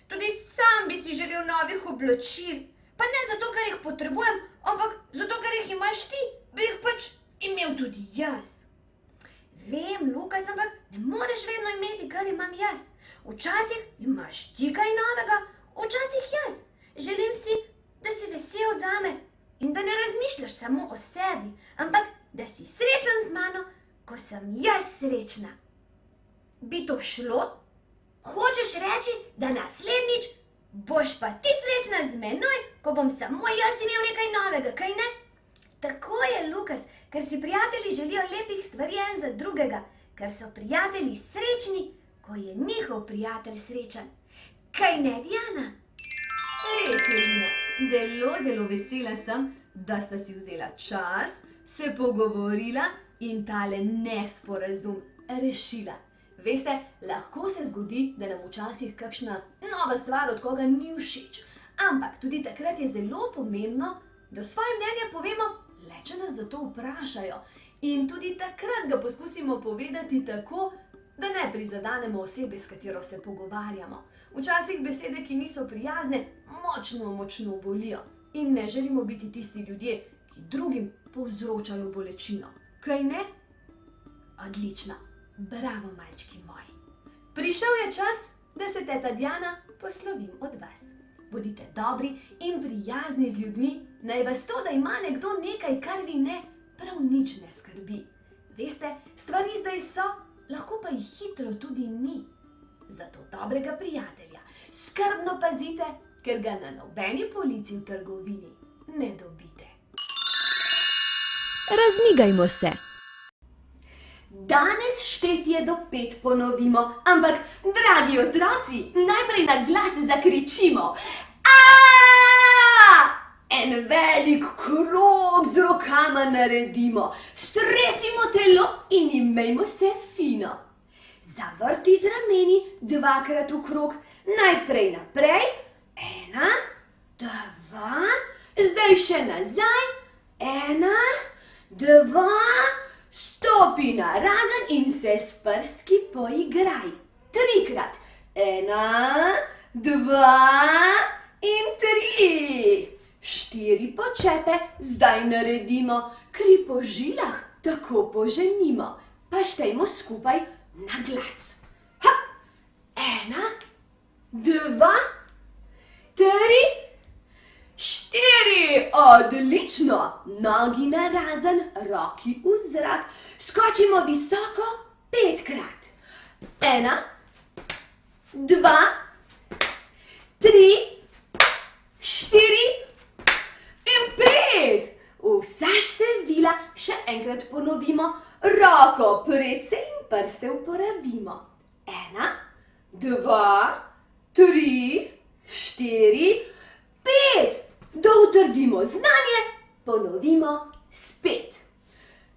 Tudi sam bi si želel novih oblačil. Pa ne zato, ker jih potrebujem, ampak zato, ker jih imaš ti, bi jih pač imel tudi jaz. Vem, Lukas, ampak ne moreš vedno imeti, kar imam jaz. Včasih imaš ti kaj novega, včasih jaz. Želim si, da si vesel zame in da ne razmišljaš samo o sebi, ampak da si srečen z mano, ko sem jaz srečna. Bi to šlo? Hočeš reči, da naslednjič boš pa ti srečna z menoj, ko bom samo jaz imel nekaj novega, kaj ne? Tako je, Lukas, ker si prijatelji želijo lepih stvari en za drugega, ker so prijatelji srečni, ko je njihov prijatelj srečen. Kaj ne, Diana? Res je, Lina. Zelo vesela sem, da sta si vzela čas, se pogovorila in tale nesporazum rešila. Veste, lahko se zgodi, da nam včasih kakšna nova stvar od koga ni všeč. Ampak tudi takrat je zelo pomembno, da svoje mnenje povemo, le če nas za to vprašajo. In tudi takrat ga poskusimo povedati tako, da ne prizadanemo osebe, s katero se pogovarjamo. Včasih besede, ki niso prijazne, močno bolijo. In ne želimo biti tisti ljudje, ki drugim povzročajo bolečino. Kaj ne? Odlično. Bravo, malčki moji. Prišel je čas, da se teta Diana poslovim od vas. Bodite dobri in prijazni z ljudmi, naj vas to, da ima nekdo nekaj, kar vi ne, prav nič ne skrbi. Veste, stvari zdaj so, lahko pa jih hitro tudi ni. Zato dobrega prijatelja skrbno pazite, ker ga na nobeni polici v trgovini ne dobite. Razmigajmo se. Danes štetje do 5 ponovimo, ampak, dragi otroci, najprej na glas zakričimo. Aaaa! En velik krog z rokama naredimo, stresimo telo in imejmo se fino. Zavrti z rameni 2-krat v krog, najprej naprej, 1, 2, zdaj še nazaj, 1, 2, stopi narazen in se s prstki poigraj. 3-krat, 1, 2 in 3. 4 počepe zdaj naredimo, kri po žilah tako poženimo, pa štejmo skupaj na glas. 1, 2, 3, 4. Odlično. Nogi narazen, roki v zrak. Skočimo visoko 5-krat. 1, 2, 3, 4 in 5. Vsa števila še enkrat ponovimo. Roko precej in prste uporabimo. 1, 2, 3, 4, 5. Da utrdimo znanje, ponovimo spet.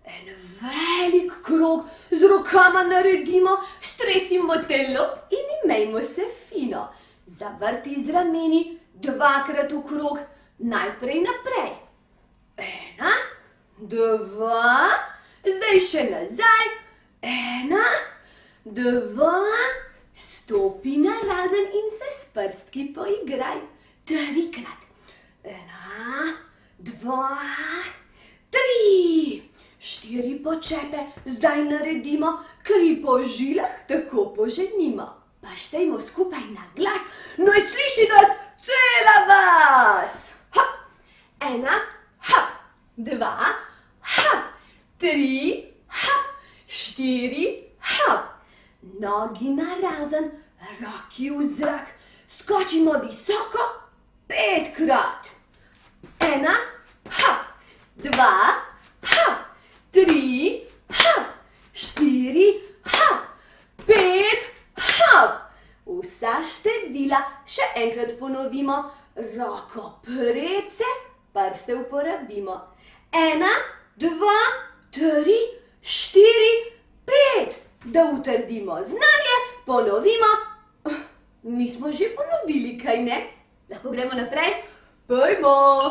En velik krog z rokama naredimo, stresimo telo in imejmo se fino. Zavrti z rameni 2-krat v krog, najprej naprej. 1, 2, zdaj še nazaj. 1, 2, stopi narazen in se s prstki poigraj. 3-krat. 1, 2, 3. 4 počepe, zdaj naredimo, kri po žilah tako poženimo. Pa štejmo skupaj na glas, naj sliši nas cela vas. Hop, 1, hop, 2, hop, 3, hop, 4, hop. Nogi narazen, roki v zrak, skočimo visoko 5-krat. 1, hop, 2, hop, 3, hop, 4, hop, 5, hop. Vsa števila še enkrat ponovimo. Roko prece, prste uporabimo. 1, 2, 3, 4, 5. Da utrdimo znanje, ponovimo. Mi smo že ponovili, kaj ne? Lahko gremo naprej? Pojmo!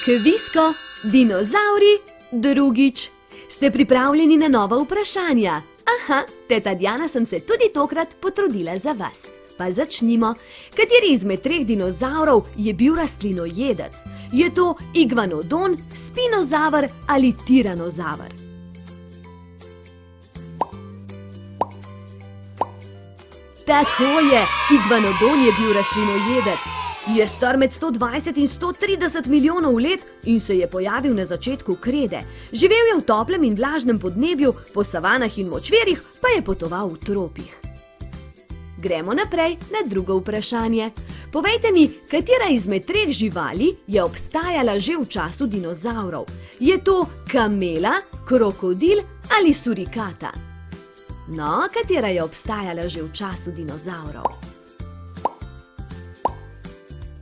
Kvisko, dinozavri, drugič. Ste pripravljeni na nova vprašanja? Aha, teta Diana sem se tudi tokrat potrudila za vas. Pa začnimo. Kateri izmed 3 dinozavrov je bil rastlinojedec? Je to igvanodon, spinozaver ali tiranozaver? Tako je, igvanodon je bil rastlinojedec. Je star med 120 in 130 milijonov let in se je pojavil na začetku krede. Živel je v toplem in vlažnem podnebju, po savanah in močvirjih pa je potoval v tropih. Gremo naprej na drugo vprašanje. Povejte mi, katera izmed 3 živali je obstajala že v času dinozavrov? Je to kamela, krokodil ali surikata? No, katera je obstajala že v času dinozavrov?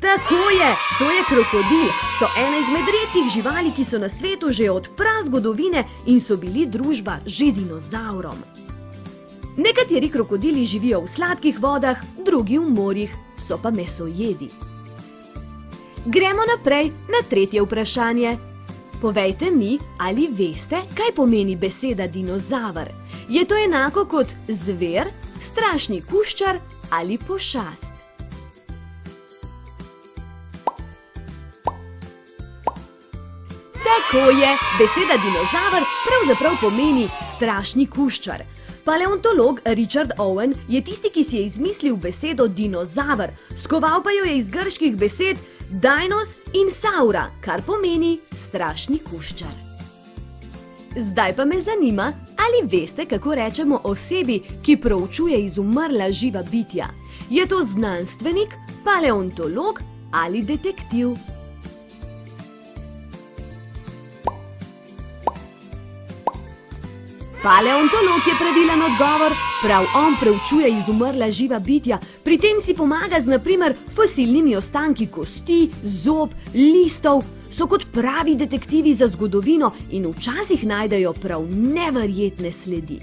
Tako je, to je krokodil. So ena izmed redkih živali, ki so na svetu že od prazgodovine in so bili družba že dinozavrom. Nekateri krokodili živijo v sladkih vodah, drugi v morjih, so pa mesojedi. Gremo naprej na tretje vprašanje. Povejte mi, ali veste, kaj pomeni beseda dinozaver? Je to enako kot zver, strašni kuščar ali pošast? Tako je, beseda dinozaver pravzaprav pomeni strašni kuščar. Paleontolog Richard Owen je tisti, ki si je izmislil besedo dinozaver, skoval pa jo je iz grških besed dinos in saura, kar pomeni strašni kuščar. Zdaj pa me zanima, ali veste, kako rečemo osebi, ki proučuje izumrla živa bitja? Je to znanstvenik, paleontolog ali detektiv? Paleontolog je pravilen odgovor, prav on preučuje izumrla živa bitja, pri tem si pomaga z na primer fosilnimi ostanki kosti, zob, listov, so kot pravi detektivi za zgodovino in včasih najdejo prav neverjetne sledi.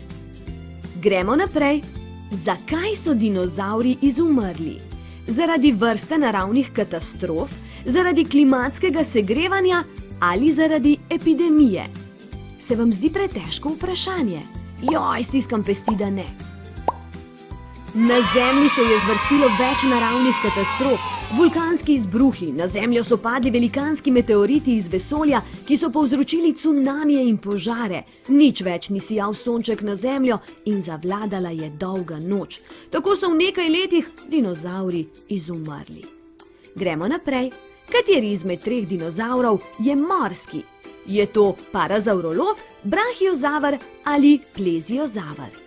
Gremo naprej. Zakaj so dinozavri izumrli? Zaradi vrste naravnih katastrof, zaradi klimatskega segrevanja ali zaradi epidemije? Se vam zdi pretežko vprašanje? Joj, stiskam pesti, da ne. Na Zemlji se je zvrstilo več naravnih katastrof. Vulkanski izbruhi, na Zemljo so padli velikanski meteoriti iz vesolja, ki so povzročili cunamije in požare. Nič več ni sijal sonček na Zemljo in zavladala je dolga noč. Tako so v nekaj letih dinozavri izumrli. Gremo naprej. Kateri izmed 3 dinozavrov je morski? Je to parazaurolov, brahiozaver ali pleziozaver?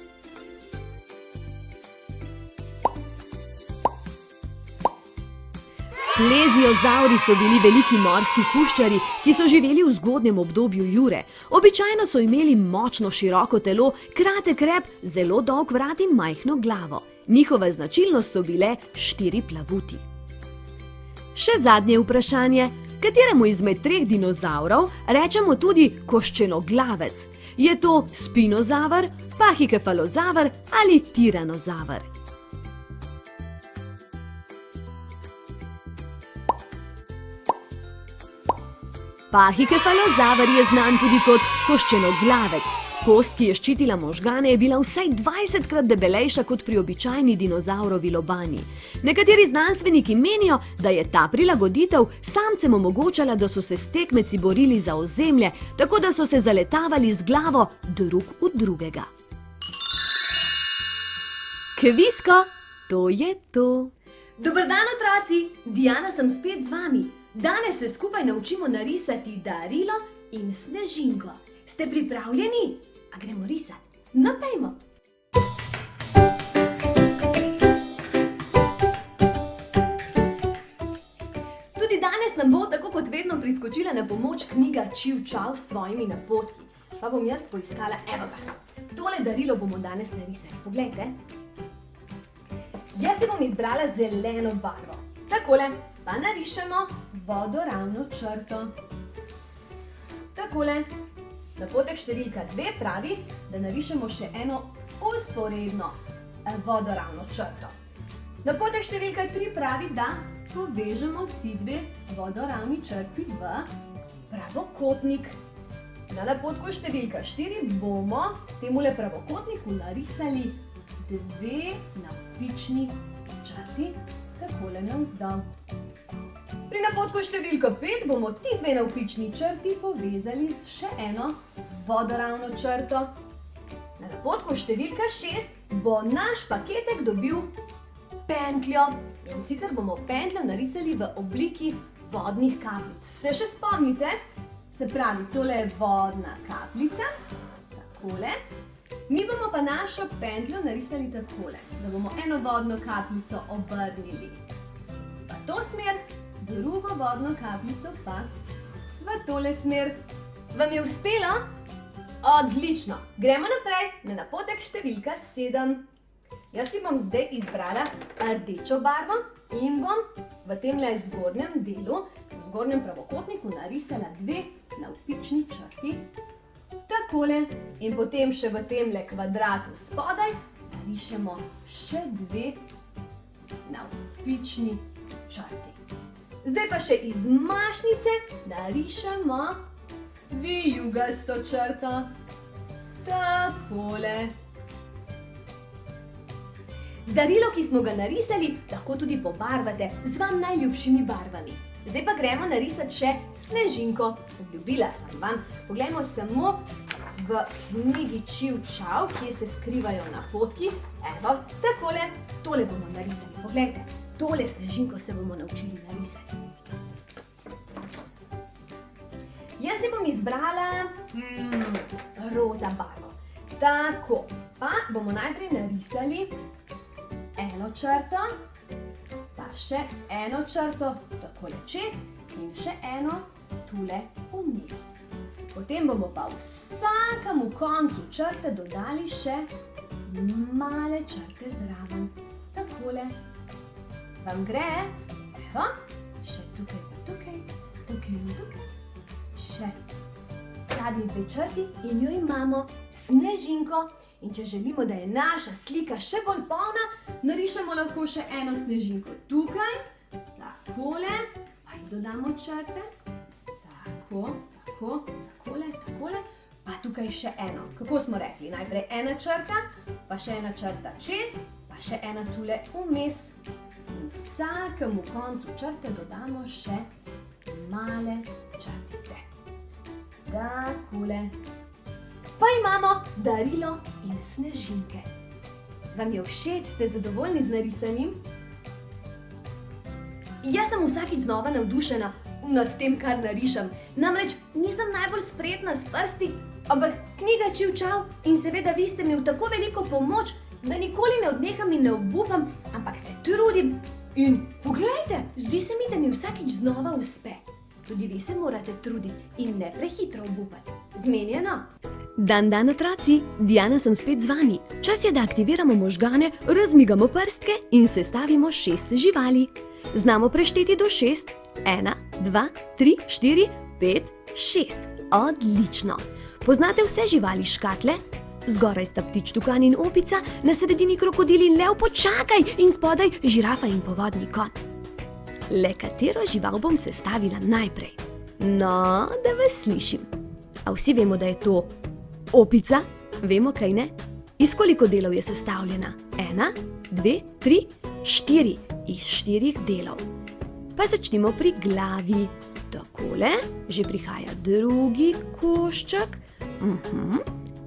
Pleziozavri so bili veliki morski kuščari, ki so živeli v zgodnjem obdobju Jure. Običajno so imeli močno široko telo, kratek rep, zelo dolg vrat in majhno glavo. Njihova značilnost so bile 4 plavuti. Še zadnje vprašanje. Kateremu izmed 3 dinozavrov rečemo tudi koščenoglavec? Je to spinozaver, pahikefalozaver ali tiranozaver? Pahikefalozaver je znan tudi kot koščenoglavec. Kost, ki je ščitila možgane, je bila vsaj 20krat debelejša kot pri običajni dinozavrovi lobani. Nekateri znanstveniki menijo, da je ta prilagoditev samcem omogočala, da so se s tekmeci borili za ozemlje, tako da so se zaletavali z glavo drug v drugega. Kvisko, to je to. Dober dan, otroci! Diana sem spet z vami. Danes se skupaj naučimo narisati Darilo in Snežinko. Ste pripravljeni? A gremo risati? Napejmo! Tudi danes nam bo, tako kot vedno, priskočila na pomoč knjiga Čiv Čav s svojimi napotki. Pa bom jaz poiskala, evo ga. Tole darilo bomo danes narisali. Poglejte. Jaz si bom izbrala zeleno barvo. Takole. Pa narišemo vodoravno črto. Takole. Napotek številka 2 pravi, da narišemo še eno vzporedno vodoravno črto. Napotek številka 3 pravi, da povežemo ti 2 vodoravni črti v pravokotnik. Na napotku številka 4 bomo temule pravokotniku narisali 2 navpični črti, takole navzdol. Pri napotku številka 5 bomo ti 2 navpični črti povezali s še eno vodoravno črto. Na napotku številka 6 bo naš paketek dobil pentljo. In sicer bomo pentljo narisali v obliki vodnih kapljic. Se še spomnite? Se pravi, tole je vodna kapljica. Takole. Mi bomo pa našo pentljo narisali takole, da bomo eno vodno kapljico obrnili v to smer, drugo vodno kapljico pa v tole smer. Vam je uspelo? Odlično! Gremo naprej na napotek številka 7. Jaz si bom zdaj izbrala rdečo barvo in bom v temle zgornjem delu, v zgornjem pravokotniku narisala 2 navpični črti. Takole. In potem še v temle kvadratu spodaj narišemo še 2 navpični črti. Zdaj pa še iz mašnice narišemo vijugasto črto. Takole. Darilo, ki smo ga narisali, lahko tudi pobarvate z vam najljubšimi barvami. Zdaj pa gremo narisati še Snežinko. Obljubila sem vam. Poglejmo samo v knjigi Čiv Čav, kje se skrivajo napotki. Evo, takole. Tole bomo narisali. Poglejte, tole Snežinko se bomo naučili narisati. Jaz si bom izbrala roza barvo. Tako, pa bomo najprej narisali eno črto, pa še eno črto takole čez in še eno tule vmes. Potem bomo pa vsakemu koncu črte dodali še male črte zraven. Takole. Vam gre? Evo, še tukaj pa tukaj, tukaj in tukaj. Še zadnji 2 črti in jo imamo Snežinko. In če želimo, da je naša slika še bolj polna, narišemo lahko še eno Snežinko tukaj, takole, pa ji dodamo črte, tako, tako, takole, takole, pa tukaj še eno. Kako smo rekli? Najprej ena črta, pa še ena črta čez, pa še ena tule vmes. In vsakemu koncu črte dodamo še male črtice. Takole. Pa imamo darilo in snežinke. Vam je všeč, ste zadovoljni z narisanim? Jaz sem vsakič znova navdušena nad tem, kar narišem. Namreč nisem najbolj spretna s prsti, ampak knjiga Čivčav in seveda vi ste mi v tako veliko pomoč, da nikoli ne odneham in ne obupam, ampak se trudim. In poglejte, zdi se mi, da mi vsakič znova uspe. Tudi vi se morate truditi in ne prehitro obupati. Zmenjeno? Dan, otroci, Diana sem spet z vami. Čas je, da aktiviramo možgane, razmigamo prstke in sestavimo 6 živali. Znamo prešteti do 6? 1, 2, 3, 4, 5, 6. Odlično. Poznate vse živali škatle? Zgoraj sta ptič, tukan in opica, na sredini krokodil in lev, počakaj, in spodaj žirafa in povodni konj. Le katero žival bom sestavila najprej? No, da vas slišim. A vsi vemo, da je to opica? Vemo, kaj ne? Iz koliko delov je sestavljena? 1, 2, 3, 4. Iz 4 delov. Pa začnimo pri glavi. Takole, že prihaja drugi košček.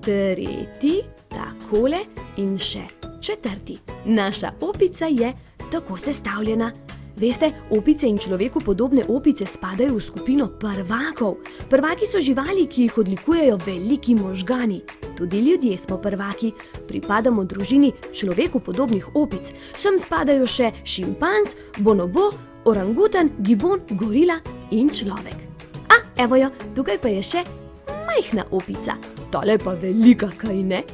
Tretji, takole in še četrti. Naša opica je tako sestavljena. Veste, opice in človeku podobne opice spadajo v skupino prvakov. Prvaki so živali, ki jih odlikujejo veliki možgani. Tudi ljudje smo prvaki, pripadamo družini človeku podobnih opic. Sem spadajo še šimpanz, bonobo, orangutan, gibon, gorila in človek. A, evo jo, tukaj pa je še majhna opica. Tale pa velika, kaj ne?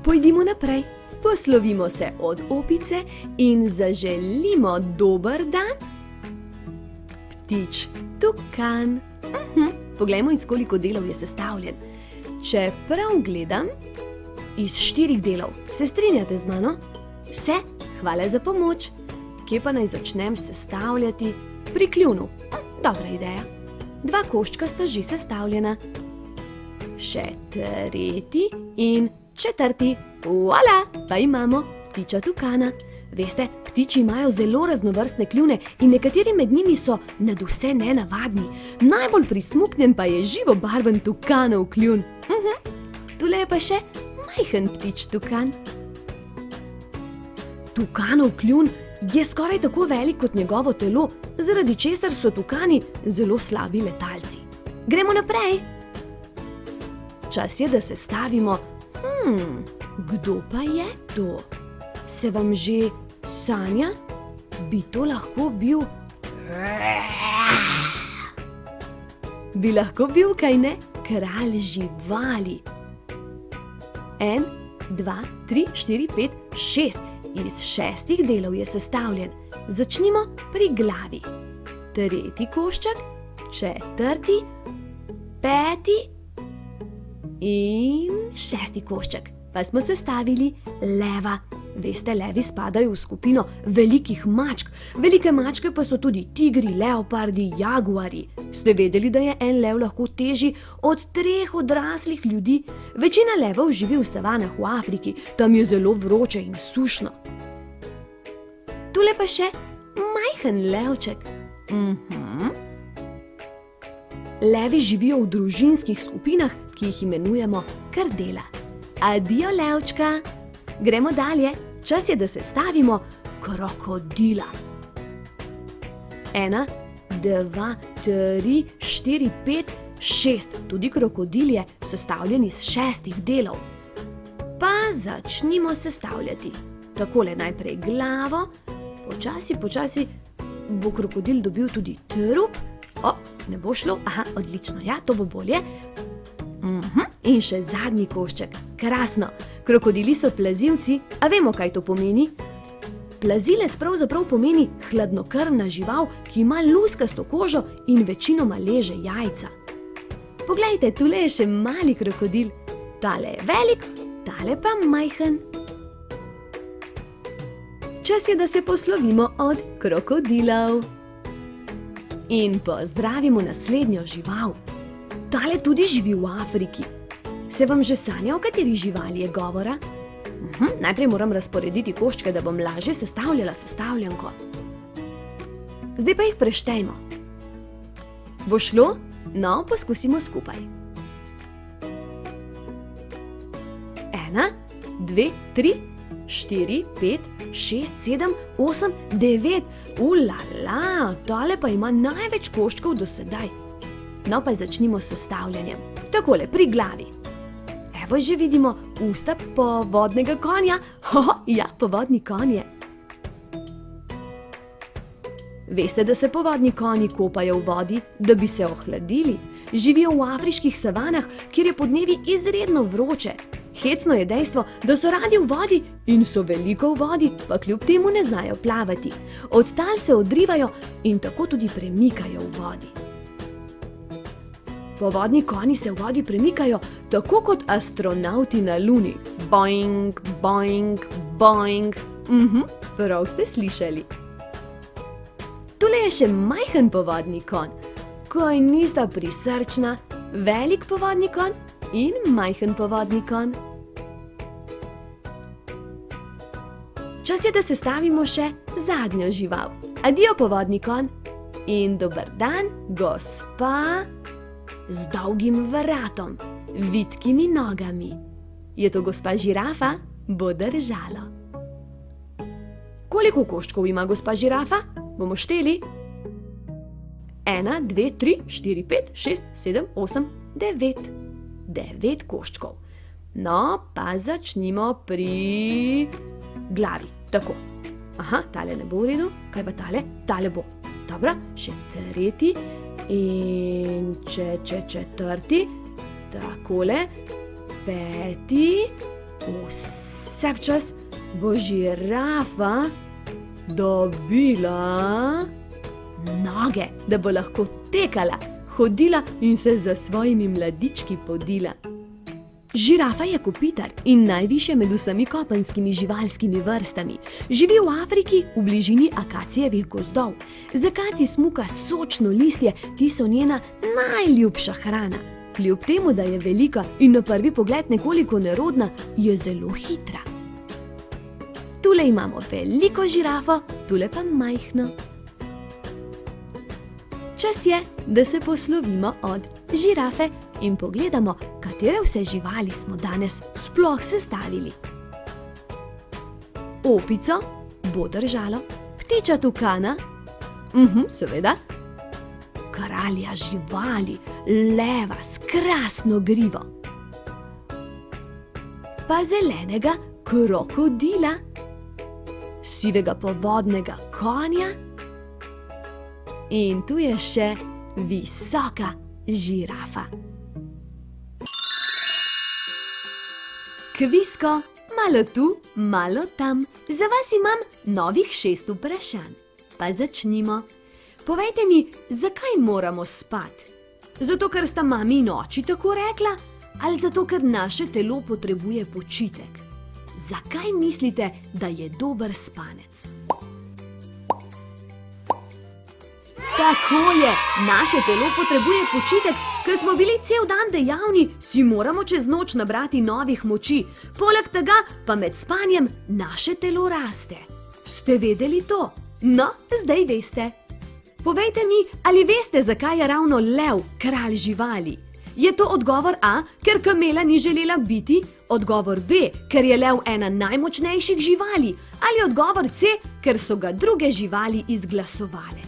Pojdimo naprej. Poslovimo se od opice in zaželimo dober dan. Ptič, tukan. Poglejmo, iz koliko delov je sestavljen. Če prav gledam, iz 4 delov. Se strinjate z mano? Vse, hvala za pomoč. Kje pa naj začnem sestavljati? Pri kljunu. Dobra ideja. 2 koščka sta že sestavljena. Še tretji in četrti. Voila, pa imamo ptiča tukana. Veste, ptiči imajo zelo raznovrstne kljune in nekateri med njimi so nadvse nenavadni. Najbolj prismuknjen pa je živobarven tukanov kljun. Tule je pa še majhen ptič tukan. Tukanov kljun je skoraj tako velik kot njegovo telo, zaradi česar so tukani zelo slabi letalci. Gremo naprej. Čas je, da sestavimo. Kdo pa je to? Se vam že sanja? Bi to lahko bil? Bi lahko bil, kaj ne? Kralj živali. 1, 2, 3, 4, 5, 6. Iz 6 delov je sestavljen. Začnimo pri glavi. Tretji košček, četrti, 5. in 6. košček. Pa smo sestavili leva. Veste, levi spadajo v skupino velikih mačk. Velike mačke pa so tudi tigri, leopardi, jaguari. Ste vedeli, da je en lev lahko težji od 3 odraslih ljudi? Večina levov živi v savanah v Afriki. Tam je zelo vroče in sušno. Tule pa še majhen levček. Levi živijo v družinskih skupinah, ki jih imenujemo krdela. Adijo, levčka. Gremo dalje. Čas je, da sestavimo krokodila. 1, 2, 3, 4, 5, 6. Tudi krokodil je sestavljen iz 6 delov. Pa začnimo sestavljati. Takole najprej glavo. Počasi bo krokodil dobil tudi trup. Ne bo šlo? Aha, odlično. Ja, to bo bolje. In še zadnji košček. Krasno. Krokodili so plazilci, a vemo, kaj to pomeni? Plazilec pravzaprav pomeni hladnokrvna žival, ki ima luskasto kožo in večinoma leže jajca. Poglejte, tule je še mali krokodil. Tale je velik, tale pa majhen. Čas je, da se poslovimo od krokodilov. In pozdravimo naslednjo žival. Tale tudi živi v Afriki. Se vam že sanja, o kateri živali je govora? Najprej moram razporediti koščke, da bom lažje sestavljala sestavljanko. Zdaj pa jih preštejmo. Bo šlo? No, poskusimo skupaj. 1, 2, 3, 4, 5, 6, 7, 8, 9. Ulala, tale pa ima največ koščkov do sedaj. No, pa začnimo s sestavljanjem. Takole, pri glavi. Evo, že vidimo usta povodnega konja. Ja, povodni konj je. Veste, da se povodni konji kopajo v vodi, da bi se ohladili? Živijo v afriških savanah, kjer je podnevi izredno vroče. Hecno je dejstvo, da so radi v vodi in so veliko v vodi, pa kljub temu ne znajo plavati. Od tal se odrivajo in tako tudi premikajo v vodi. Povodni konji se v vodi premikajo tako kot astronavti na Luni. Boing, boing, boing. Prav ste slišali. Tule je še majhen povodni konj. Kaj nista prisrčna, velik povodni konj in majhen povodni konj. Čas je, da sestavimo še zadnjo žival. Adijo, povodni konj. In dober dan, gospa z dolgim vratom, vitkimi nogami. Je to gospa žirafa? Bo držalo. Koliko koščkov ima gospa žirafa? Bomo šteli? 1, 2, 3, 4, 5, 6, 7, 8, 9. 9 koščkov. No, pa začnimo pri glavi. Tako. Aha, tale ne bo v redu. Kaj pa tale? Tale bo. Dobro, še tretji in četrti. Takole. Peti. Vsak čas bo žirafa dobila noge, da bo lahko tekala, hodila in se za svojimi mladički podila. Žirafa je kopitar in najvišje med vsemi kopenskimi živalskimi vrstami. Živi v Afriki v bližini akacijevih gozdov. Z akacij smuka sočno listje, ti so njena najljubša hrana. Kljub temu, da je velika in na prvi pogled nekoliko nerodna, je zelo hitra. Tule imamo veliko žirafo, tule pa majhno. Čas je, da se poslovimo od žirafe in pogledamo, katere vse živali smo danes sploh sestavili. Opico bo držalo, ptiča tukana, seveda, kralja živali, leva s krasno grivo, pa zelenega krokodila, sivega povodnega konja in tu je še visoka žirafa. Kvisko, malo tu, malo tam. Za vas imam novih 6 vprašanj. Pa začnimo. Povejte mi, zakaj moramo spati? Zato, ker sta mami in oči tako rekla? Ali zato, ker naše telo potrebuje počitek? Zakaj mislite, da je dober spanec? Tako je, naše telo potrebuje počitek, ker smo bili cel dan dejavni, si moramo čez noč nabrati novih moči. Poleg tega pa med spanjem naše telo raste. Ste vedeli to? No, zdaj veste. Povejte mi, ali veste, zakaj je ravno lev kralj živali? Je to odgovor A, ker kamela ni želela biti? Odgovor B, ker je lev ena najmočnejših živali? Ali odgovor C, ker so ga druge živali izglasovale?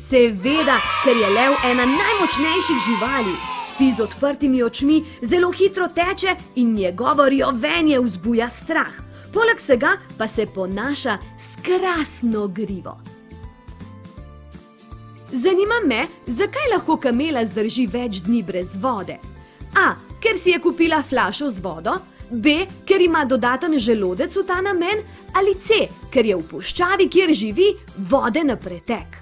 Seveda, ker je lev ena najmočnejših živali. Spi z odprtimi očmi, zelo hitro teče in njegovo rjovenje vzbuja strah. Poleg vsega pa se ponaša s krasno grivo. Zanima me, zakaj lahko kamela zdrži več dni brez vode? A, ker si je kupila flašo z vodo, B, ker ima dodaten želodec v ta namen, ali C, ker je v puščavi, kjer živi, vode na pretek.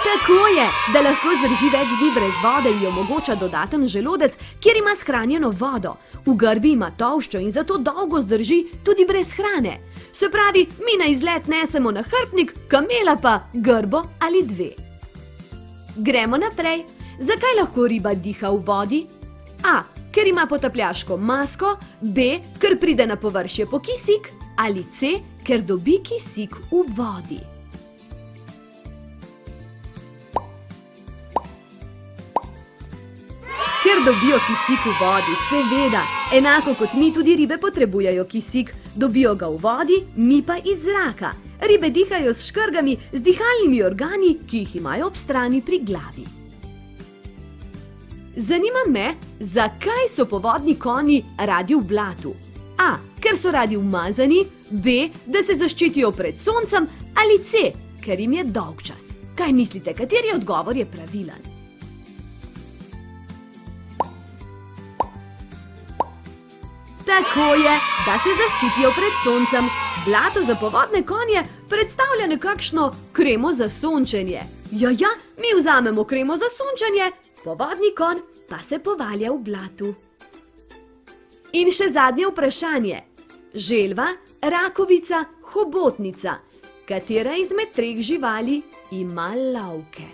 Tako je, da lahko zdrži več dni brez vode in ji omogoča dodaten želodec, kjer ima shranjeno vodo. V grbi ima tolščo in zato dolgo zdrži tudi brez hrane. Se pravi, mi na izlet nesemo nahrbtnik, kamela pa grbo ali 2. Gremo naprej. Zakaj lahko riba diha v vodi? A. Ker ima potapljaško masko, B. Ker pride na površje po kisik, ali C. Ker dobi kisik v vodi. Ker dobijo kisik v vodi, seveda, enako kot mi tudi ribe potrebujejo kisik, dobijo ga v vodi, mi pa iz zraka. Ribe dihajo s škrgami, z dihalnimi organi, ki jih imajo ob strani pri glavi. Zanima me, zakaj so povodni konji radi v blatu? A. Ker so radi umazani, B. Da se zaščitijo pred soncem, ali C. Ker jim je dolgčas. Kaj mislite, kateri odgovor je pravilen? Tako je, da se zaščitijo pred soncem. Blato za povodne konje predstavlja nekakšno kremo za sončenje. Ja, mi vzamemo kremo za sončenje, povodni konj pa se povalja v blatu. In še zadnje vprašanje. Želva, rakovica, hobotnica. Katera izmed treh živali ima lovke?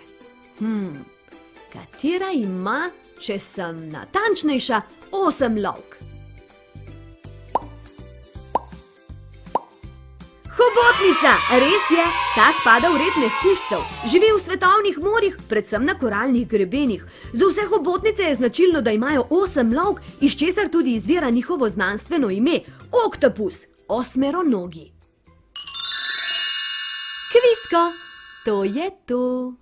Katera ima, če sem natančnejša, 8 lovk? Hobotnica, res je, ta spada v red mehkužcev, živi v svetovnih morjih, predvsem na koralnih grebenih. Za vse hobotnice je značilno, da imajo 8 lovk, iz česar tudi izvira njihovo znanstveno ime – oktopus, osmeronogi. Kvisko, to je to.